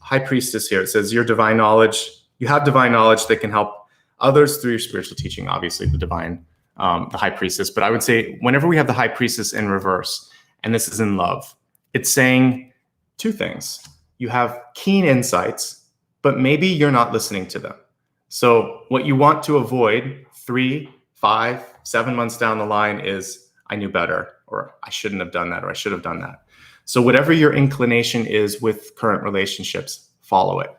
Speaker 1: High Priestess here. It says you have divine knowledge that can help others through your spiritual teaching, obviously the High Priestess. But I would say whenever we have the High Priestess in reverse, and this is in love, it's saying two things. You have keen insights, but maybe you're not listening to them. So what you want to avoid 3, 5, 7 months down the line is, I knew better, or I shouldn't have done that, or I should have done that. So whatever your inclination is with current relationships, follow it.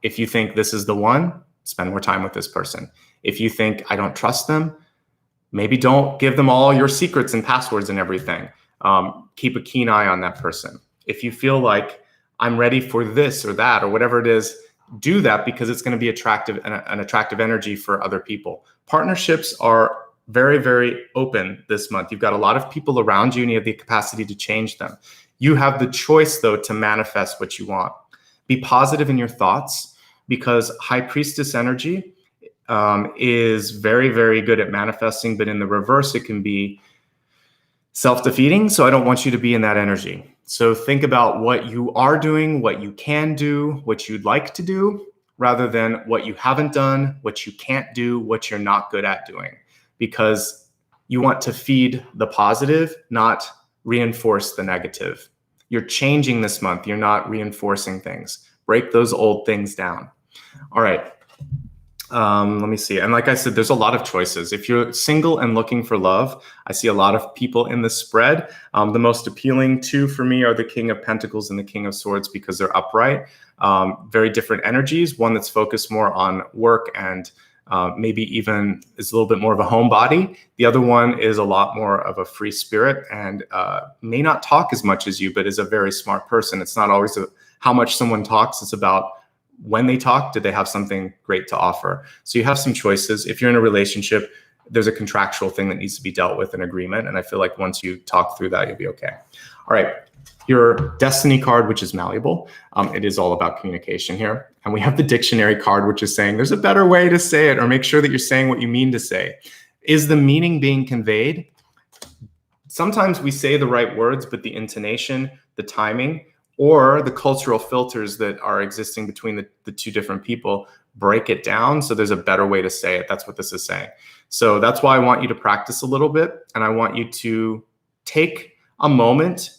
Speaker 1: If you think this is the one, spend more time with this person. If you think I don't trust them, maybe don't give them all your secrets and passwords and everything. Keep a keen eye on that person. If you feel like I'm ready for this or that or whatever it is, do that, because it's going to be an attractive energy for other people. Partnerships are very, very open this month. You've got a lot of people around you and you have the capacity to change them. You have the choice, though, to manifest what you want. Be positive in your thoughts, because High Priestess energy is very, very good at manifesting, but in the reverse, it can be self-defeating. So I don't want you to be in that energy. So think about what you are doing, what you can do, what you'd like to do, rather than what you haven't done, what you can't do, what you're not good at doing, because you want to feed the positive, not reinforce the negative. You're changing this month. You're not reinforcing things. Break those old things down. All right. Let me see. And like I said, there's a lot of choices. If you're single and looking for love, I see a lot of people in the spread. The most appealing two for me are the King of Pentacles and the King of Swords, because they're upright. Very different energies. One that's focused more on work and maybe even is a little bit more of a homebody. The other one is a lot more of a free spirit and may not talk as much as you, but is a very smart person. It's not always how much someone talks. It's about when they talk, did they have something great to offer? So you have some choices. If you're in a relationship, there's a contractual thing that needs to be dealt with in agreement. And I feel like once you talk through that, you'll be okay. All right. Your destiny card, which is malleable. It is all about communication here. And we have the dictionary card, which is saying there's a better way to say it, or make sure that you're saying what you mean to say. Is the meaning being conveyed? Sometimes we say the right words, but the intonation, the timing, or the cultural filters that are existing between the two different people, break it down so there's a better way to say it. That's what this is saying. So that's why I want you to practice a little bit, and I want you to take a moment,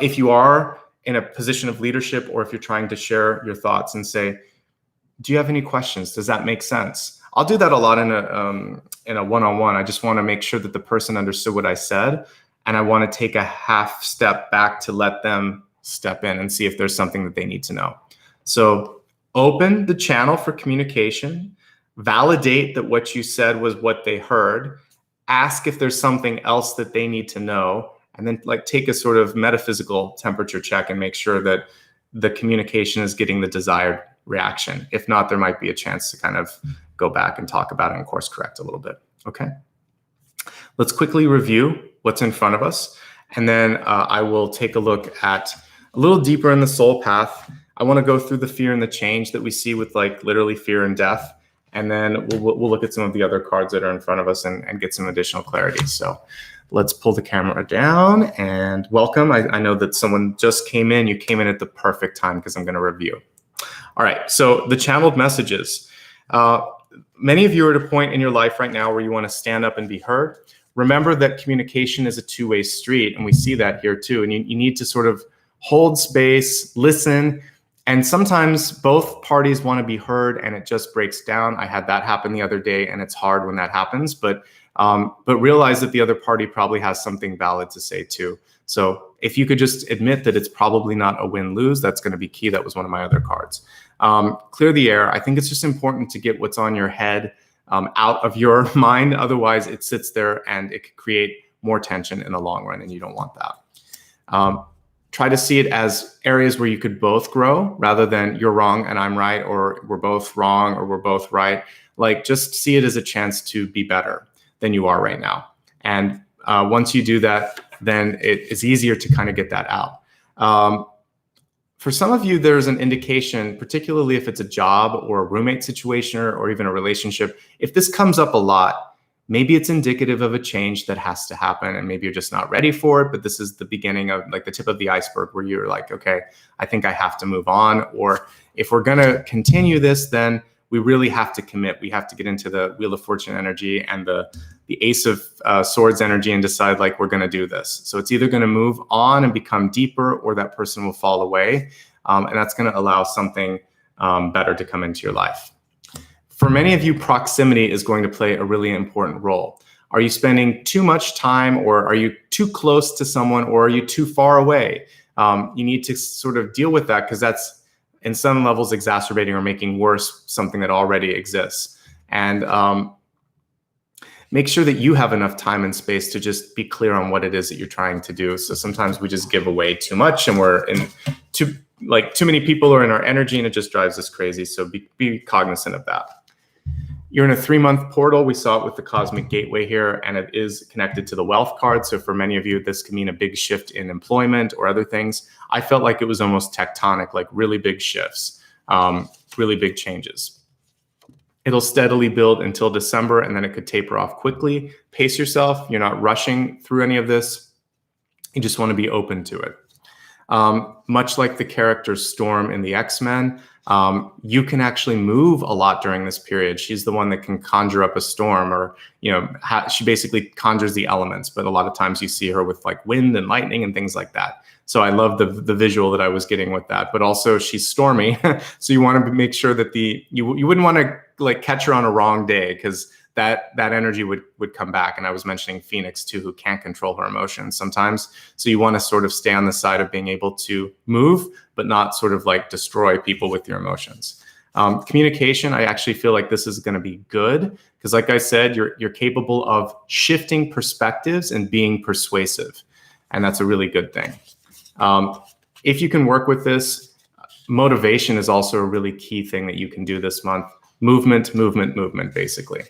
Speaker 1: if you are in a position of leadership or if you're trying to share your thoughts, and say, do you have any questions? Does that make sense? I'll do that a lot in a one-on-one. I just want to make sure that the person understood what I said, and I want to take a half step back to let them step in and see if there's something that they need to know. So open the channel for communication, validate that what you said was what they heard, ask if there's something else that they need to know, and then like take a sort of metaphysical temperature check and make sure that the communication is getting the desired reaction. If not, there might be a chance to kind of go back and talk about it and course correct a little bit. Okay. Let's quickly review what's in front of us. And then I will take a look at a little deeper in the soul path. I want to go through the fear and the change that we see with like literally fear and death. And then we'll look at some of the other cards that are in front of us and get some additional clarity. So let's pull the camera down and welcome. I know that someone just came in. You came in at the perfect time because I'm going to review. All right, so the channeled messages. Many of you are at a point in your life right now where you want to stand up and be heard. Remember that communication is a two-way street, and we see that here too. And you need to sort of hold space, listen, and sometimes both parties want to be heard and it just breaks down. I had that happen the other day, and it's hard when that happens, but realize that the other party probably has something valid to say too. So if you could just admit that it's probably not a win-lose, that's going to be key. That was one of my other cards. Clear the air. I think it's just important to get what's on your head out of your mind. Otherwise, it sits there and it could create more tension in the long run, and you don't want that. Try to see it as areas where you could both grow rather than you're wrong and I'm right, or we're both wrong or we're both right. Like, just see it as a chance to be better than you are right now. And once you do that, then it is easier to kind of get that out. For some of you, there's an indication, particularly if it's a job or a roommate situation or even a relationship, if this comes up a lot, maybe it's indicative of a change that has to happen, and maybe you're just not ready for it, but this is the beginning of like the tip of the iceberg where you're like, okay, I think I have to move on. Or if we're gonna continue this, then we really have to commit. We have to get into the Wheel of Fortune energy and the Ace of Swords energy and decide like we're gonna do this. So it's either gonna move on and become deeper, or that person will fall away. And that's gonna allow something better to come into your life. For many of you, proximity is going to play a really important role. Are you spending too much time, or are you too close to someone, or are you too far away? You need to sort of deal with that, because that's in some levels exacerbating or making worse something that already exists. And make sure that you have enough time and space to just be clear on what it is that you're trying to do. So sometimes we just give away too much, and we're in too many people are in our energy, and it just drives us crazy. So be cognizant of that. You're in a 3-month portal. We saw it with the Cosmic Gateway here, and it is connected to the wealth card. So for many of you, this can mean a big shift in employment or other things. I felt like it was almost tectonic, like really big shifts, really big changes. It'll steadily build until December, and then it could taper off quickly. Pace yourself. You're not rushing through any of this. You just want to be open to it. Much like the character Storm in the X-Men, you can actually move a lot during this period. She's the one that can conjure up a storm, or, she basically conjures the elements, but a lot of times you see her with like wind and lightning and things like that. So I love the visual that I was getting with that, but also she's stormy. So you want to make sure that you wouldn't want to like catch her on a wrong day, because that energy would come back. And I was mentioning Phoenix too, who can't control her emotions sometimes. So you want to sort of stay on the side of being able to move, but not sort of like destroy people with your emotions. Communication, I actually feel like this is going to be good, because like I said, you're capable of shifting perspectives and being persuasive. And that's a really good thing. If you can work with this, motivation is also a really key thing that you can do this month. Movement, basically.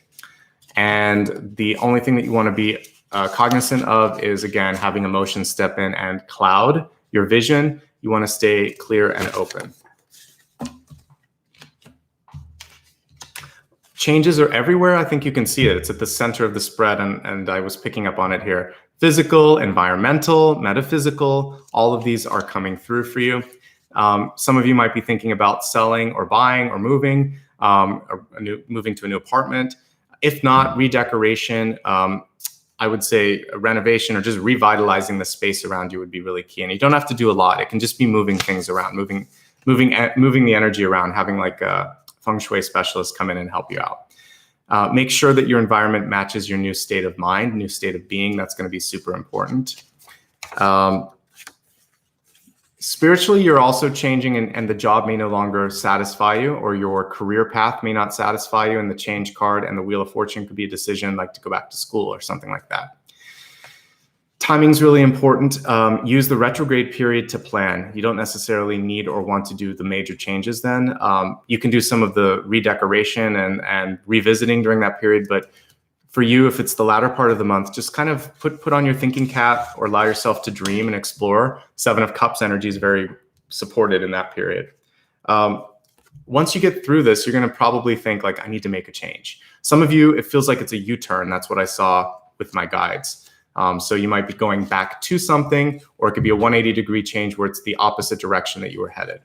Speaker 1: And the only thing that you want to be cognizant of is, again, having emotions step in and cloud your vision. You want to stay clear and open. Changes are everywhere. I think you can see it. It's at the center of the spread, and I was picking up on it here. Physical, environmental, metaphysical, all of these are coming through for you. Some of you might be thinking about selling or buying or moving, moving to a new apartment. If not, redecoration, I would say a renovation or just revitalizing the space around you would be really key. And you don't have to do a lot. It can just be moving things around, moving the energy around, having like a feng shui specialist come in and help you out. Make sure that your environment matches your new state of mind, new state of being. That's going to be super important. Spiritually, you're also changing, and the job may no longer satisfy you, or your career path may not satisfy you, and the change card and the Wheel of Fortune could be a decision like to go back to school or something like that. Timing's really important. Use the retrograde period to plan. You don't necessarily need or want to do the major changes then. You can do some of the redecoration and revisiting during that period, but for you, if it's the latter part of the month, just kind of put on your thinking cap or allow yourself to dream and explore. 7 of Cups energy is very supported in that period. Once you get through this, you're going to probably think like, I need to make a change. Some of you, it feels like it's a U-turn. That's what I saw with my guides. So you might be going back to something, or it could be a 180-degree change where it's the opposite direction that you were headed.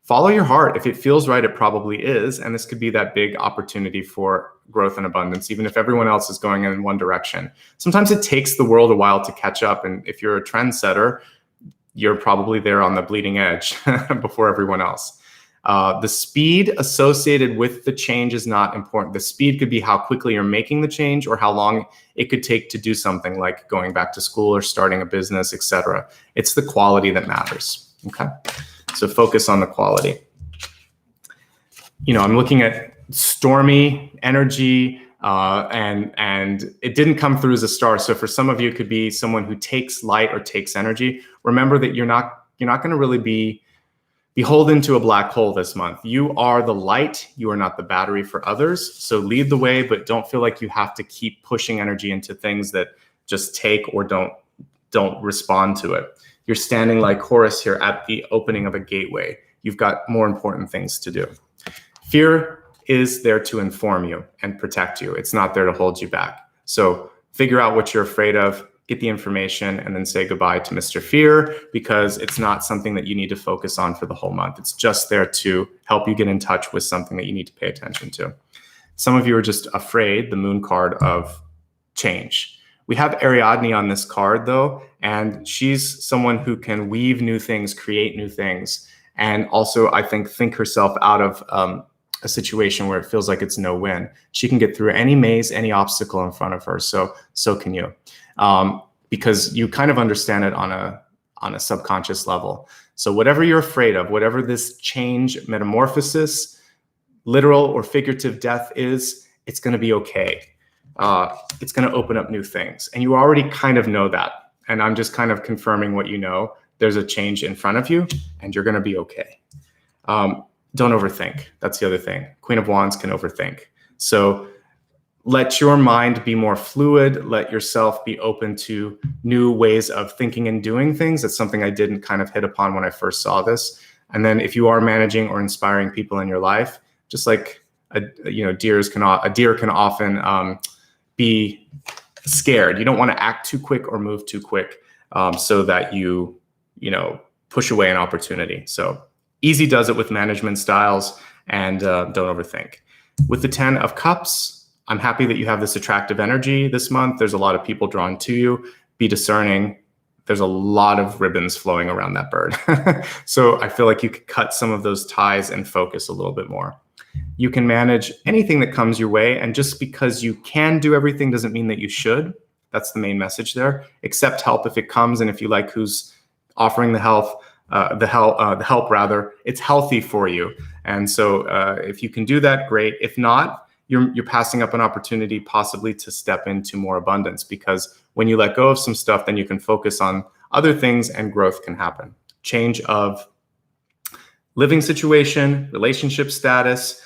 Speaker 1: Follow your heart. If it feels right, it probably is. And this could be that big opportunity for growth and abundance, even if everyone else is going in one direction. Sometimes it takes the world a while to catch up. And if you're a trendsetter, you're probably there on the bleeding edge before everyone else. The speed associated with the change is not important. The speed could be how quickly you're making the change or how long it could take to do something like going back to school or starting a business, etc. It's the quality that matters. Okay. So focus on the quality. I'm looking at stormy energy, and it didn't come through as a star. So for some of you, it could be someone who takes light or takes energy. Remember that you're not going to really be beholden to a black hole this month. You are the light. You are not the battery for others. So lead the way, but don't feel like you have to keep pushing energy into things that just take or don't respond to it. You're standing like Horus here at the opening of a gateway. You've got more important things to do. Fear is there to inform you and protect you. It's not there to hold you back. So figure out what you're afraid of, get the information, and then say goodbye to Mr. Fear, because it's not something that you need to focus on for the whole month. It's just there to help you get in touch with something that you need to pay attention to. Some of you are just afraid, the Moon card, of change. We have Ariadne on this card, though, and she's someone who can weave new things, create new things, and also, I think herself out of a situation where it feels like it's no win. She can get through any maze, any obstacle in front of her. So can you, because you kind of understand it on a subconscious level. So whatever you're afraid of, whatever this change, metamorphosis, literal or figurative death is, it's going to be okay. It's going to open up new things. And you already kind of know that. And I'm just kind of confirming what you know. There's a change in front of you, and you're going to be okay. Don't overthink. That's the other thing. Queen of Wands can overthink. So let your mind be more fluid. Let yourself be open to new ways of thinking and doing things. That's something I didn't kind of hit upon when I first saw this. And then if you are managing or inspiring people in your life, just like a deer can often be scared. You don't want to act too quick or move too quick so that you push away an opportunity. So easy does it with management styles, and don't overthink. With the 10 of Cups, I'm happy that you have this attractive energy this month. There's a lot of people drawn to you. Be discerning. There's a lot of ribbons flowing around that bird. So I feel like you could cut some of those ties and focus a little bit more. You can manage anything that comes your way, and just because you can do everything doesn't mean that you should. That's the main message there. Accept help if it comes, and if you like who's offering the help, it's healthy for you. And so if you can do that, great. If not, you're passing up an opportunity possibly to step into more abundance, because when you let go of some stuff, then you can focus on other things and growth can happen. Change of living situation, relationship status,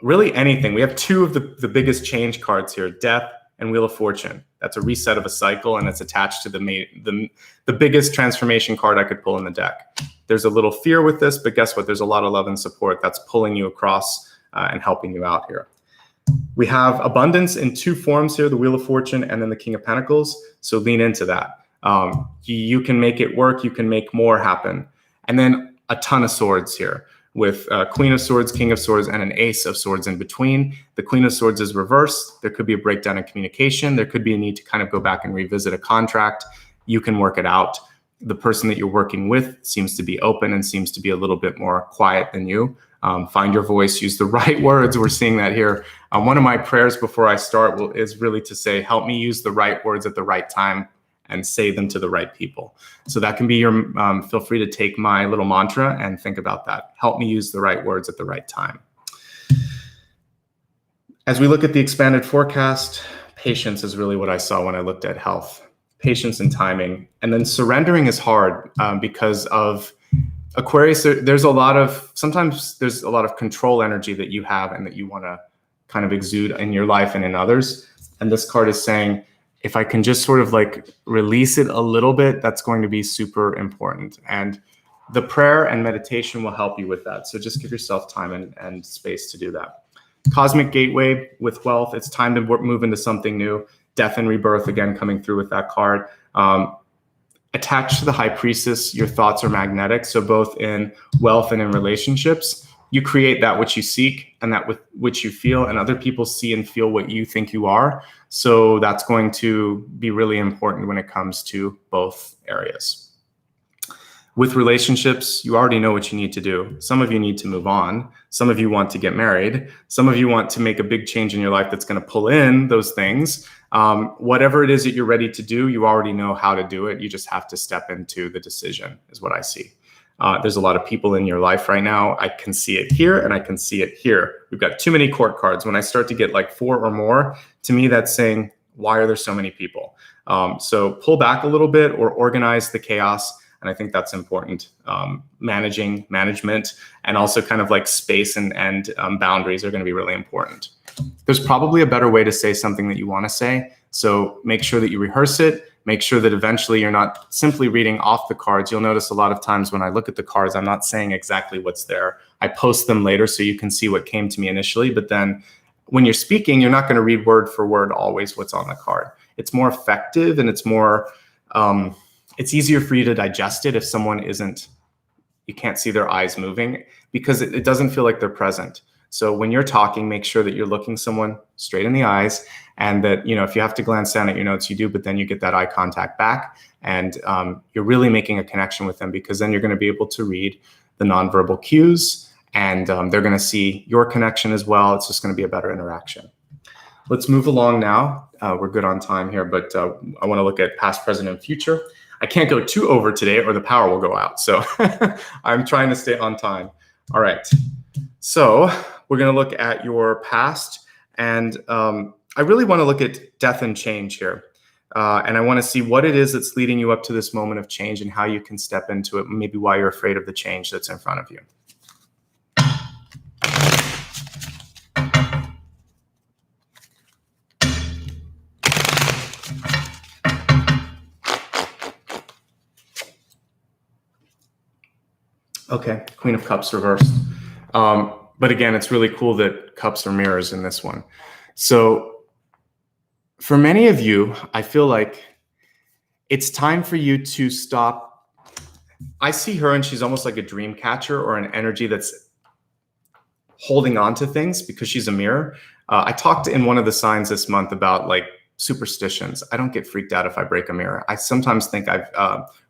Speaker 1: really anything. We have 2 of the biggest change cards here, Death and Wheel of Fortune. That's a reset of a cycle, and it's attached to the biggest transformation card I could pull in the deck. There's a little fear with this, but guess what? There's a lot of love and support that's pulling you across and helping you out here. We have abundance in two forms here, the Wheel of Fortune and then the King of Pentacles. So lean into that. You can make it work. You can make more happen. And then a ton of swords here with Queen of Swords, King of Swords, and an Ace of Swords in between. The Queen of Swords is reversed. There could be a breakdown in communication. There could be a need to kind of go back and revisit a contract. You can work it out. The person that you're working with seems to be open and seems to be a little bit more quiet than you. Find your voice, use the right words. We're seeing that here. One of my prayers before I start is really to say, help me use the right words at the right time and say them to the right people. So that can be your, feel free to take my little mantra and think about that. Help me use the right words at the right time. As we look at the expanded forecast, patience is really what I saw when I looked at health. Patience and timing. And then surrendering is hard because of Aquarius. Sometimes there's a lot of control energy that you have and that you want to kind of exude in your life and in others. And this card is saying, if I can just sort of like release it a little bit, that's going to be super important. And the prayer and meditation will help you with that. So just give yourself time and space to do that. Cosmic gateway with wealth. It's time to move into something new. Death and rebirth, again, coming through with that card. Attached to the High Priestess, your thoughts are magnetic. So both in wealth and in relationships, you create that which you seek and that with which you feel, and other people see and feel what you think you are. So that's going to be really important when it comes to both areas. With relationships, you already know what you need to do. Some of you need to move on. Some of you want to get married. Some of you want to make a big change in your life that's going to pull in those things. Whatever it is that you're ready to do, you already know how to do it. You just have to step into the decision, is what I see. There's a lot of people in your life right now. I can see it here and I can see it here. We've got too many court cards. When I start to get like 4 or more, to me, that's saying, why are there so many people? So pull back a little bit or organize the chaos. And I think that's important. Management, and also kind of like space and boundaries are going to be really important. There's probably a better way to say something that you want to say. So make sure that you rehearse it. Make sure that eventually you're not simply reading off the cards. You'll notice a lot of times when I look at the cards, I'm not saying exactly what's there. I post them later so you can see what came to me initially. But then when you're speaking, you're not going to read word for word always what's on the card. It's more effective and it's more... it's easier for you to digest it if someone you can't see their eyes moving, because it doesn't feel like they're present. So when you're talking, make sure that you're looking someone straight in the eyes, and that, if you have to glance down at your notes, you do, but then you get that eye contact back, and you're really making a connection with them, because then you're going to be able to read the nonverbal cues, and they're going to see your connection as well. It's just going to be a better interaction. Let's move along now. We're good on time here, but I want to look at past, present, and future. I can't go too over today or the power will go out. So I'm trying to stay on time. All right. So we're going to look at your past. And I really want to look at death and change here. And I want to see what it is that's leading you up to this moment of change and how you can step into it, maybe why you're afraid of the change that's in front of you. Okay, Queen of Cups reversed. But again, it's really cool that cups are mirrors in this one. So for many of you, I feel like it's time for you to stop. I see her and she's almost like a dream catcher or an energy that's holding on to things because she's a mirror. I talked in one of the signs this month about like superstitions. I don't get freaked out if I break a mirror. I sometimes think I've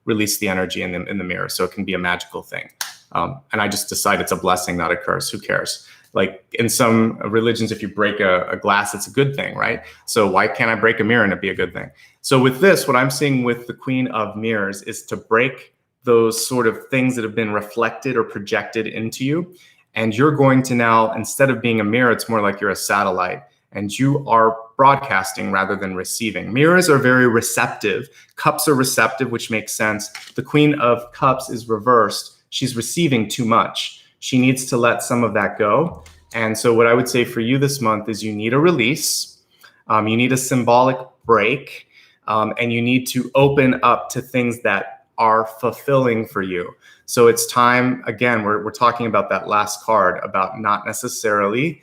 Speaker 1: released the energy in the mirror, so it can be a magical thing. And I just decide it's a blessing, not a curse. Who cares? Like in some religions, if you break a glass, it's a good thing, right? So why can't I break a mirror and it be a good thing? So with this, what I'm seeing with the Queen of Mirrors is to break those sort of things that have been reflected or projected into you. And you're going to now, instead of being a mirror, it's more like you're a satellite and you are broadcasting rather than receiving. Mirrors are very receptive. Cups are receptive, which makes sense. The Queen of Cups is reversed. She's receiving too much. She needs to let some of that go. And so what I would say for you this month is you need a release. You need a symbolic break. And you need to open up to things that are fulfilling for you. So it's time, again, we're talking about that last card, about not necessarily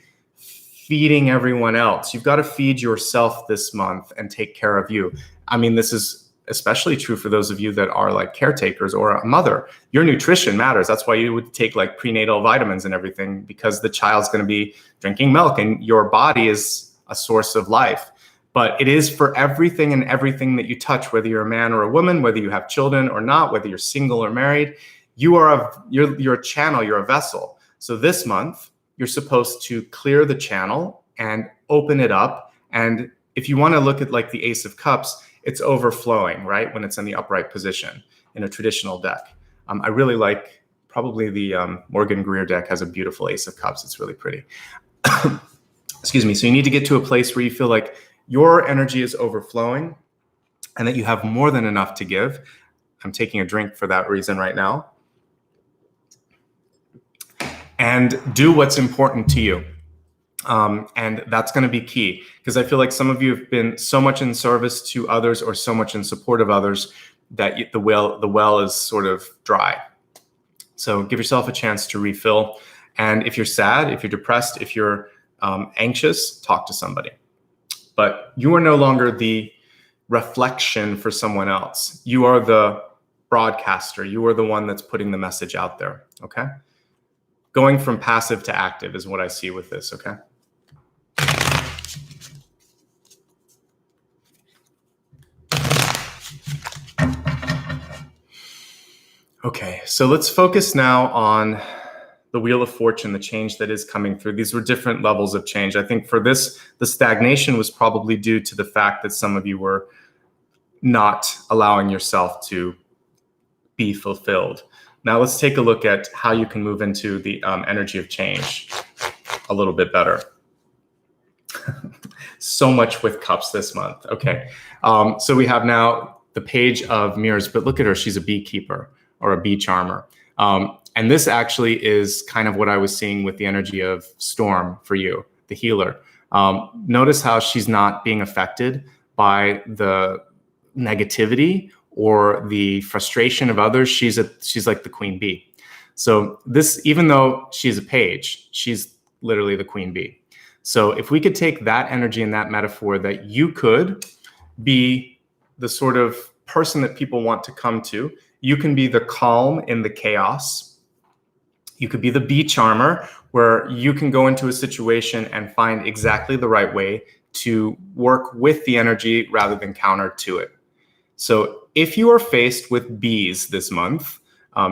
Speaker 1: feeding everyone else. You've got to feed yourself this month and take care of you. I mean, this is especially true for those of you that are like caretakers or a mother. Your nutrition matters. That's why you would take like prenatal vitamins and everything, because the child's going to be drinking milk and your body is a source of life. But it is for everything and everything that you touch, whether you're a man or a woman, whether you have children or not, whether you're single or married. You're a channel, you're a vessel. So this month, you're supposed to clear the channel and open it up. And if you want to look at like the Ace of Cups, it's overflowing, right? When it's in the upright position in a traditional deck. I really like, probably the Morgan Greer deck has a beautiful Ace of Cups. It's really pretty. Excuse me. So you need to get to a place where you feel like your energy is overflowing and that you have more than enough to give. I'm taking a drink for that reason right now. And do what's important to you. And that's going to be key, because I feel like some of you have been so much in service to others or so much in support of others that the well is sort of dry. So give yourself a chance to refill. And if you're sad, if you're depressed, if you're anxious, talk to somebody. But you are no longer the reflection for someone else. You are the broadcaster. You are the one that's putting the message out there, okay? Going from passive to active is what I see with this, okay? Okay, so let's focus now on the Wheel of Fortune, the change that is coming through. These were different levels of change. I think for this, the stagnation was probably due to the fact that some of you were not allowing yourself to be fulfilled. Now let's take a look at how you can move into the energy of change a little bit better. So much with cups this month. Okay, so we have now the Page of Mirrors, but look at her, she's a beekeeper or a bee charmer. And this actually is kind of what I was seeing with the energy of Storm for you, the healer. Notice how she's not being affected by the negativity or the frustration of others. She's like the queen bee. So this, even though she's a page, she's literally the queen bee. So if we could take that energy and that metaphor, that you could be the sort of person that people want to come to. You can be the calm in the chaos. You could be the bee charmer, where you can go into a situation and find exactly the right way to work with the energy rather than counter to it. So if you are faced with bees this month,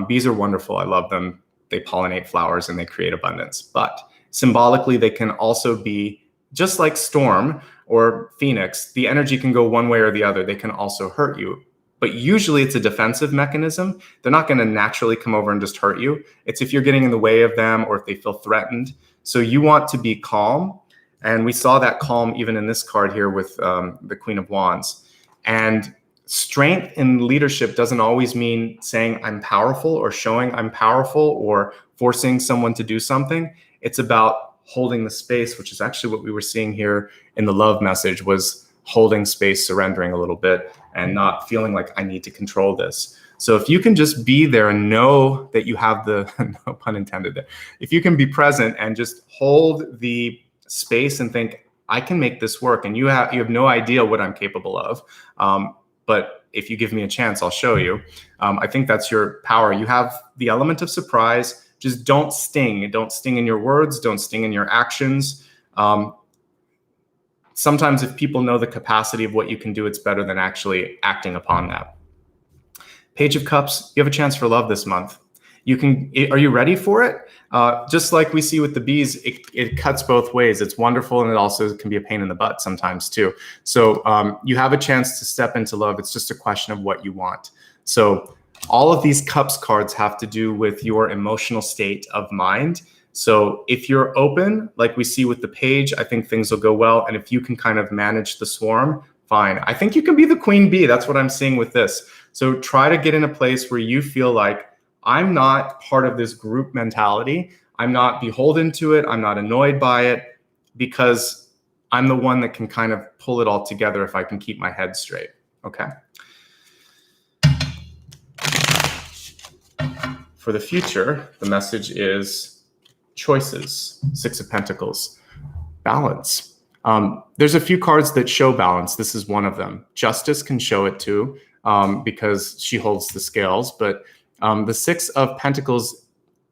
Speaker 1: bees are wonderful. I love them. They pollinate flowers and they create abundance. But symbolically, they can also be just like Storm or Phoenix. The energy can go one way or the other. They can also hurt you. But usually it's a defensive mechanism. They're not going to naturally come over and just hurt you. It's if you're getting in the way of them or if they feel threatened. So you want to be calm. And we saw that calm even in this card here with the Queen of Wands. And strength in leadership doesn't always mean saying I'm powerful or showing I'm powerful or forcing someone to do something. It's about holding the space, which is actually what we were seeing here in the love message, was holding space, surrendering a little bit, and not feeling like I need to control this. So if you can just be there and know that you have the, no pun intended there, if you can be present and just hold the space and think, I can make this work, and you have no idea what I'm capable of. But if you give me a chance, I'll show you. I think that's your power. You have the element of surprise. Just don't sting. Don't sting in your words. Don't sting in your actions. Sometimes if people know the capacity of what you can do, it's better than actually acting upon that. Page of Cups, you have a chance for love this month. Are you ready for it? Just like we see with the bees, it cuts both ways. It's wonderful, and it also can be a pain in the butt sometimes too. So you have a chance to step into love. It's just a question of what you want. So all of these Cups cards have to do with your emotional state of mind. So if you're open, like we see with the Page, I think things will go well. And if you can kind of manage the swarm, fine. I think you can be the queen bee. That's what I'm seeing with this. So try to get in a place where you feel like, I'm not part of this group mentality. I'm not beholden to it. I'm not annoyed by it, because I'm the one that can kind of pull it all together if I can keep my head straight. Okay. For the future, the message is choices. 6 of Pentacles. balance. There's a few cards that show balance. This is one of them. Justice can show it too, because she holds the scales. But the Six of Pentacles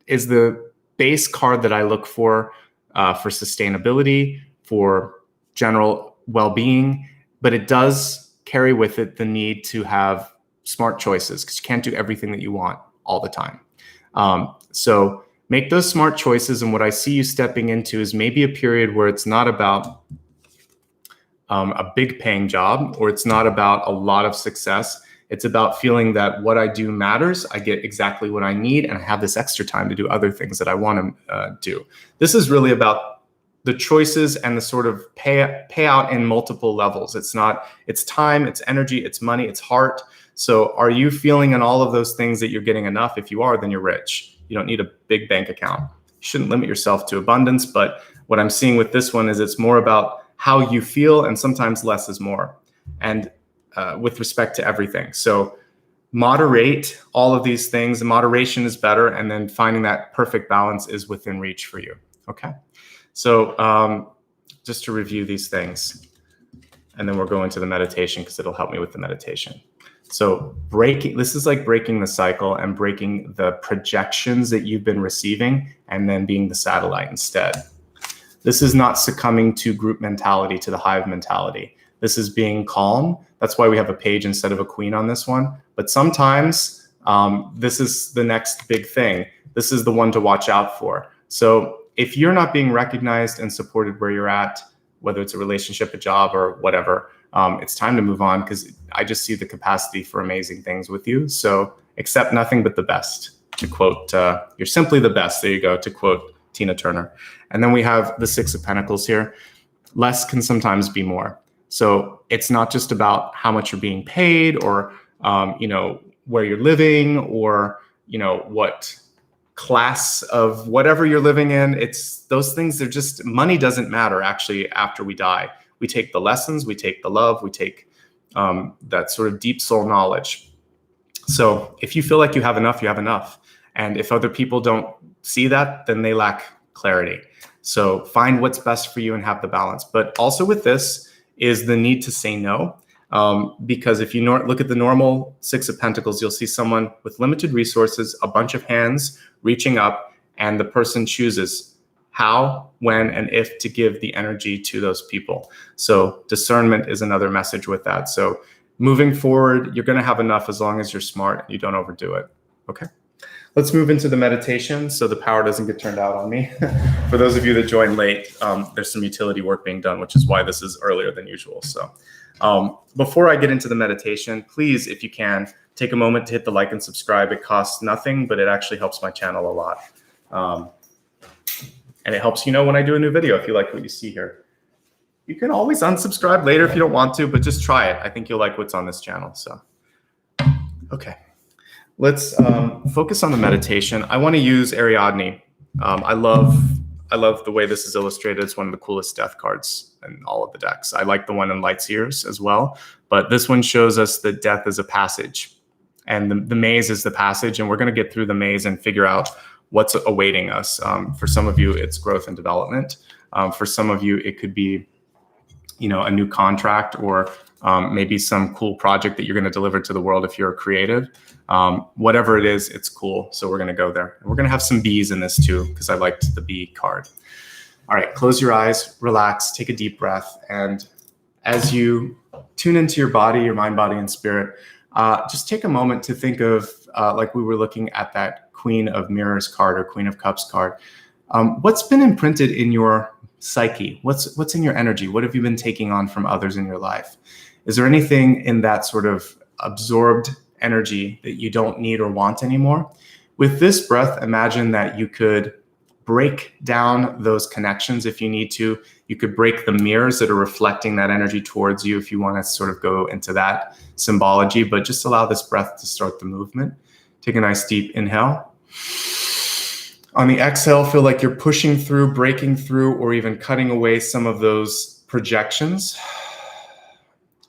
Speaker 1: is the base card that I look for sustainability, for general well-being. But it does carry with it the need to have smart choices, because you can't do everything that you want all the time. So make those smart choices. And what I see you stepping into is maybe a period where it's not about a big paying job, or it's not about a lot of success. It's about feeling that what I do matters. I get exactly what I need, and I have this extra time to do other things that I want to do. This is really about the choices and the sort of payout in multiple levels. It's time, it's energy, it's money, it's heart. So are you feeling in all of those things that you're getting enough? If you are, then you're rich. You don't need a big bank account. You shouldn't limit yourself to abundance. But what I'm seeing with this one is it's more about how you feel, and sometimes less is more. And with respect to everything. So moderate all of these things. Moderation is better. And then finding that perfect balance is within reach for you. Okay. So just to review these things, and then we'll go into the meditation because it'll help me with the meditation. So this is like breaking the cycle and breaking the projections that you've been receiving, and then being the satellite instead. This is not succumbing to group mentality, to the hive mentality. This is being calm. That's why we have a page instead of a queen on this one. But sometimes this is the next big thing. This is the one to watch out for. So if you're not being recognized and supported where you're at, whether it's a relationship, a job, or whatever, it's time to move on, because I just see the capacity for amazing things with you. So accept nothing but the best. To quote, you're simply the best. There you go, to quote Tina Turner. And then we have the Six of Pentacles here. Less can sometimes be more. So it's not just about how much you're being paid, or where you're living, or what class of whatever you're living in. It's those things. They're just, money doesn't matter actually after we die. We take the lessons, we take the love, we take that sort of deep soul knowledge. So if you feel like you have enough, you have enough. And if other people don't see that, then they lack clarity. So find what's best for you and have the balance. But also with this is the need to say no. Because if you look at the normal Six of Pentacles, you'll see someone with limited resources, a bunch of hands reaching up, and the person chooses how, when, and if to give the energy to those people. So discernment is another message with that. So moving forward, you're going to have enough as long as you're smart and you don't overdo it. Okay. Let's move into the meditation so the power doesn't get turned out on me. For those of you that joined late, there's some utility work being done, which is why this is earlier than usual. So before I get into the meditation, please, if you can, take a moment to hit the like and subscribe. It costs nothing, but it actually helps my channel a lot. And it helps when I do a new video, if you like what you see here. You can always unsubscribe later if you don't want to, but just try it. I think you'll like what's on this channel. So, okay. Let's focus on the meditation. I want to use Ariadne. I love the way this is illustrated. It's one of the coolest death cards in all of the decks. I like the one in Light's Ears as well, but this one shows us that death is a passage, and the maze is the passage, and we're going to get through the maze and figure out what's awaiting us. For some of you, it's growth and development. For some of you, it could be, a new contract, or maybe some cool project that you're going to deliver to the world if you're a creative. Whatever it is, it's cool. So we're going to go there. And we're going to have some bees in this too, because I liked the bee card. All right, close your eyes, relax, take a deep breath. And as you tune into your body, your mind, body, and spirit, just take a moment to think of, like we were looking at that Queen of Mirrors card or Queen of Cups card. What's been imprinted in your psyche? What's in your energy? What have you been taking on from others in your life? Is there anything in that sort of absorbed energy that you don't need or want anymore? With this breath, imagine that you could break down those connections if you need to. You could break the mirrors that are reflecting that energy towards you if you want to sort of go into that symbology, but just allow this breath to start the movement. Take a nice deep inhale. On the exhale, feel like you're pushing through, breaking through, or even cutting away some of those projections.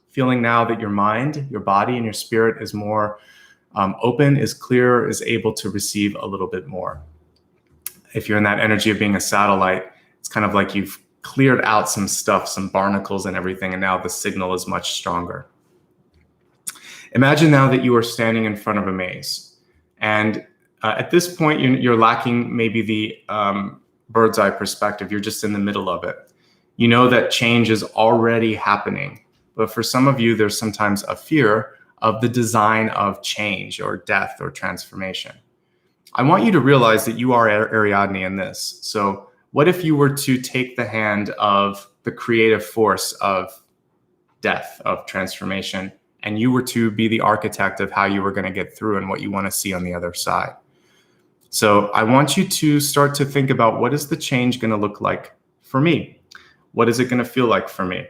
Speaker 1: Feeling now that your mind, your body, and your spirit is more open, is clear, is able to receive a little bit more. If you're in that energy of being a satellite, it's kind of like you've cleared out some stuff, some barnacles and everything, and now the signal is much stronger. Imagine now that you are standing in front of a maze, and at this point you're lacking maybe the bird's eye perspective. You're just in the middle of it. You know that change is already happening, but for some of you, there's sometimes a fear of the design of change or death or transformation. I want you to realize that you are Ariadne in this. So what if you were to take the hand of the creative force of death, of transformation, and you were to be the architect of how you were going to get through and what you want to see on the other side? So I want you to start to think about, what is the change going to look like for me? What is it going to feel like for me?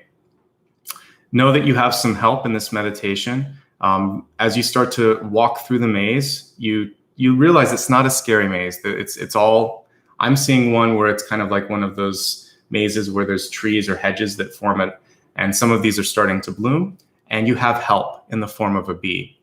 Speaker 1: Know that you have some help in this meditation. As you start to walk through the maze, you realize it's not a scary maze. It's all, I'm seeing one where it's kind of like one of those mazes where there's trees or hedges that form it, and some of these are starting to bloom, and you have help in the form of a bee.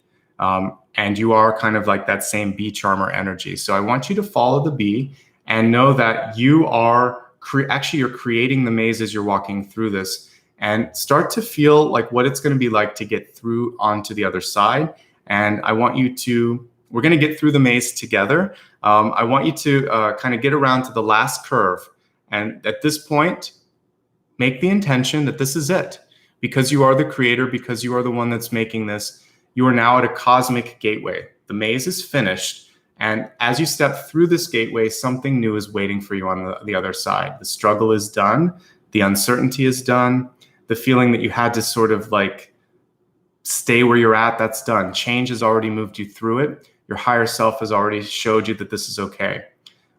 Speaker 1: And you are kind of like that same bee charmer energy. So I want you to follow the bee and know that you are actually you're creating the maze as you're walking through this, and start to feel like what it's going to be like to get through onto the other side. And I want you to, we're going to get through the maze together. I want you to kind of get around to the last curve. And at this point, make the intention that this is it. Because you are the creator, because you are the one that's making this, you are now at a cosmic gateway. The maze is finished. And as you step through this gateway, something new is waiting for you on the other side. The struggle is done. The uncertainty is done. The feeling that you had to sort of like stay where you're at, that's done. Change has already moved you through it. Your higher self has already showed you that this is okay.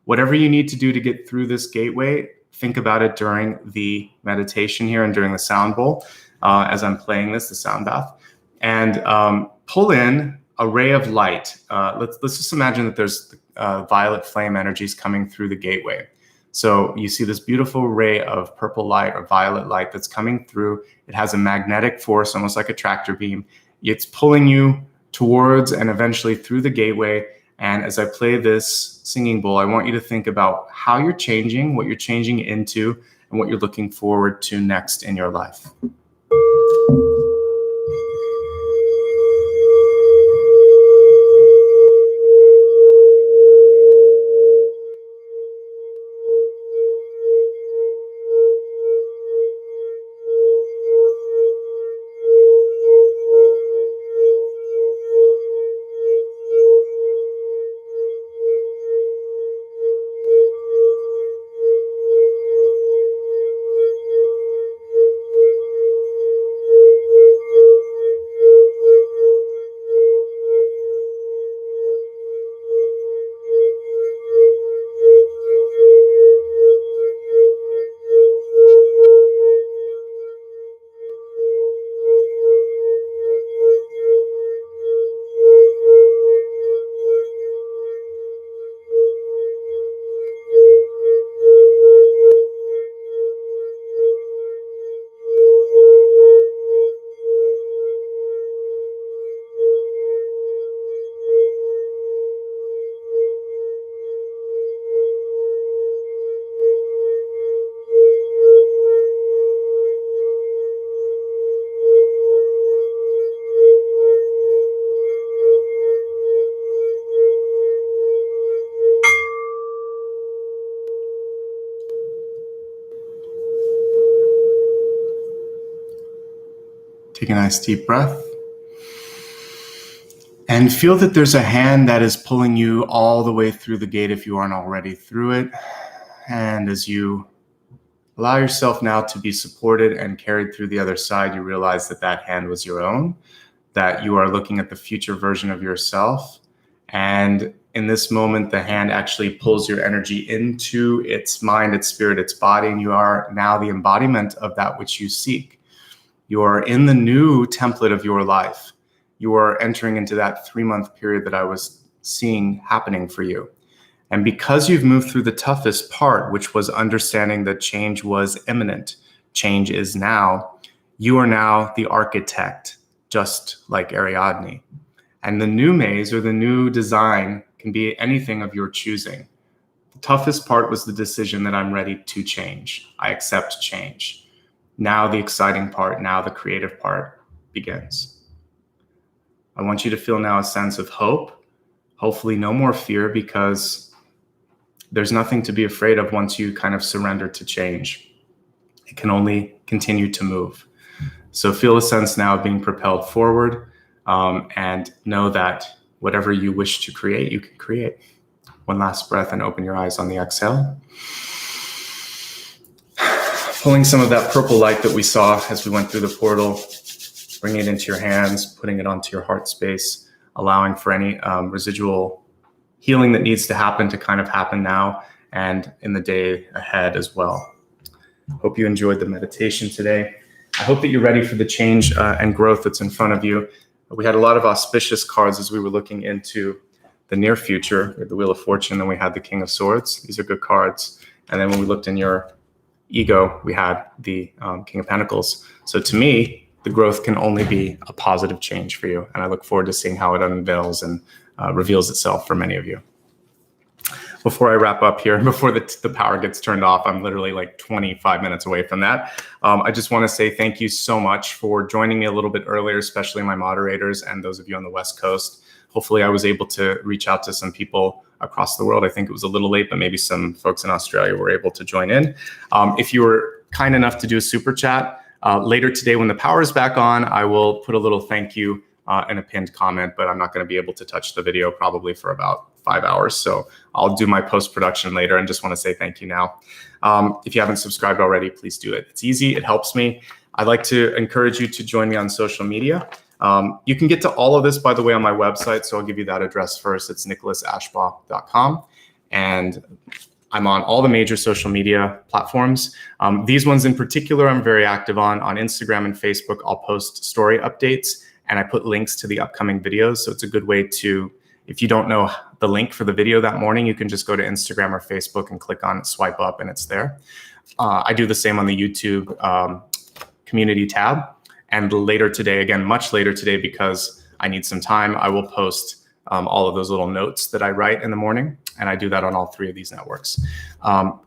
Speaker 1: Whatever you need to do to get through this gateway, think about it during the meditation here and during the sound bowl, as I'm playing this, the sound bath. And pull in a ray of light. Let's just imagine that there's violet flame energies coming through the gateway. So you see this beautiful ray of purple light or violet light that's coming through. It has a magnetic force, almost like a tractor beam. It's pulling you towards and eventually through the gateway. And as I play this singing bowl, I want you to think about how you're changing, what you're changing into, and what you're looking forward to next in your life. Take a nice deep breath. And feel that there's a hand that is pulling you all the way through the gate if you aren't already through it. And as you allow yourself now to be supported and carried through the other side, you realize that that hand was your own, that you are looking at the future version of yourself. And in this moment, the hand actually pulls your energy into its mind, its spirit, its body, and you are now the embodiment of that which you seek. You are in the new template of your life. You are entering into that 3-month period that I was seeing happening for you. And because you've moved through the toughest part, which was understanding that change was imminent, change is now, you are now the architect, just like Ariadne. And the new maze or the new design can be anything of your choosing. The toughest part was the decision that I'm ready to change. I accept change. Now the exciting part, now the creative part begins. I want you to feel now a sense of hope, hopefully no more fear, because there's nothing to be afraid of once you kind of surrender to change. It can only continue to move. So feel a sense now of being propelled forward, and know that whatever you wish to create, you can create. One last breath and open your eyes on the exhale. Pulling some of that purple light that we saw as we went through the portal, bringing it into your hands, putting it onto your heart space, allowing for any residual healing that needs to happen to kind of happen now and in the day ahead as well. Hope you enjoyed the meditation today. I hope that you're ready for the change and growth that's in front of you. We had a lot of auspicious cards as we were looking into the near future. We had the Wheel of Fortune, then we had the King of Swords. These are good cards. And then when we looked in your ego, we had the King of Pentacles. So to me, the growth can only be a positive change for you. And I look forward to seeing how it unveils and reveals itself for many of you. Before I wrap up here, before the power gets turned off, I'm literally like 25 minutes away from that. I just want to say thank you so much for joining me a little bit earlier, especially my moderators and those of you on the West Coast. Hopefully I was able to reach out to some people across the world. I think it was a little late, but maybe some folks in Australia were able to join in. If you were kind enough to do a super chat, later today when the power is back on, I will put a little thank you and a pinned comment, but I'm not going to be able to touch the video probably for about 5 hours. So I'll do my post-production later and just want to say thank you now. If you haven't subscribed already, please do it. It's easy. It helps me. I'd like to encourage you to join me on social media. You can get to all of this, by the way, on my website. So I'll give you that address first. It's nicholasashbaugh.com. And I'm on all the major social media platforms. These ones in particular, I'm very active on Instagram and Facebook. I'll post story updates and I put links to the upcoming videos. So it's a good way to, if you don't know the link for the video that morning, you can just go to Instagram or Facebook and click on it, swipe up, and it's there. I do the same on the YouTube community tab. And later today, again, much later today, because I need some time, I will post all of those little notes that I write in the morning. And I do that on all three of these networks. I'm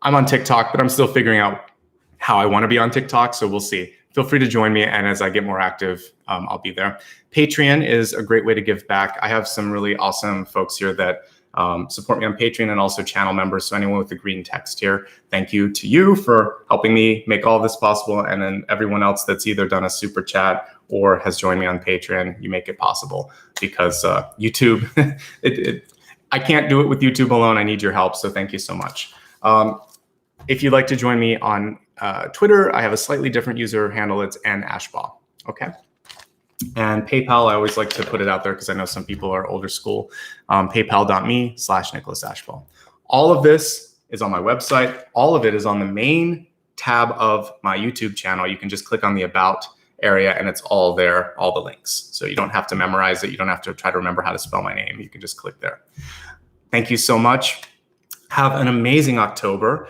Speaker 1: on TikTok, but I'm still figuring out how I want to be on TikTok. So we'll see. Feel free to join me. And as I get more active, I'll be there. Patreon is a great way to give back. I have some really awesome folks here that support me on Patreon and also channel members. So anyone with the green text here, thank you to you for helping me make all this possible. And then everyone else that's either done a super chat or has joined me on Patreon, you make it possible because YouTube, I can't do it with YouTube alone. I need your help. So thank you so much. If you'd like to join me on Twitter, I have a slightly different user handle. It's Ashbaugh. Okay. And PayPal, I always like to put it out there because I know some people are older school. PayPal.me/NicholasAshbaugh. All of this is on my website. All of it is on the main tab of my YouTube channel. You can just click on the About area and it's all there, all the links. So you don't have to memorize it. You don't have to try to remember how to spell my name. You can just click there. Thank you so much. Have an amazing October.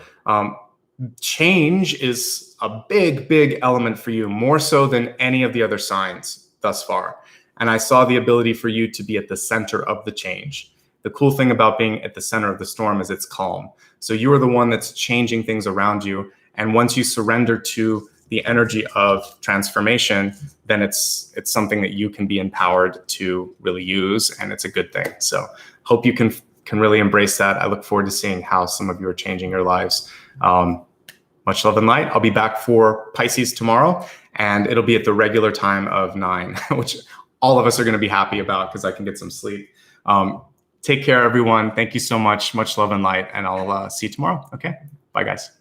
Speaker 1: Change is a big, big element for you, more so than any of the other signs thus far. And I saw the ability for you to be at the center of the change. The cool thing about being at the center of the storm is it's calm. So you are the one that's changing things around you. And once you surrender to the energy of transformation, then it's something that you can be empowered to really use. And it's a good thing. So hope you can really embrace that. I look forward to seeing how some of you are changing your lives. Much love and light. I'll be back for Pisces tomorrow, and it'll be at the regular time of 9, which all of us are going to be happy about because I can get some sleep. Take care, everyone. Thank you so much. Much love and light, and I'll see you tomorrow. Okay. Bye, guys.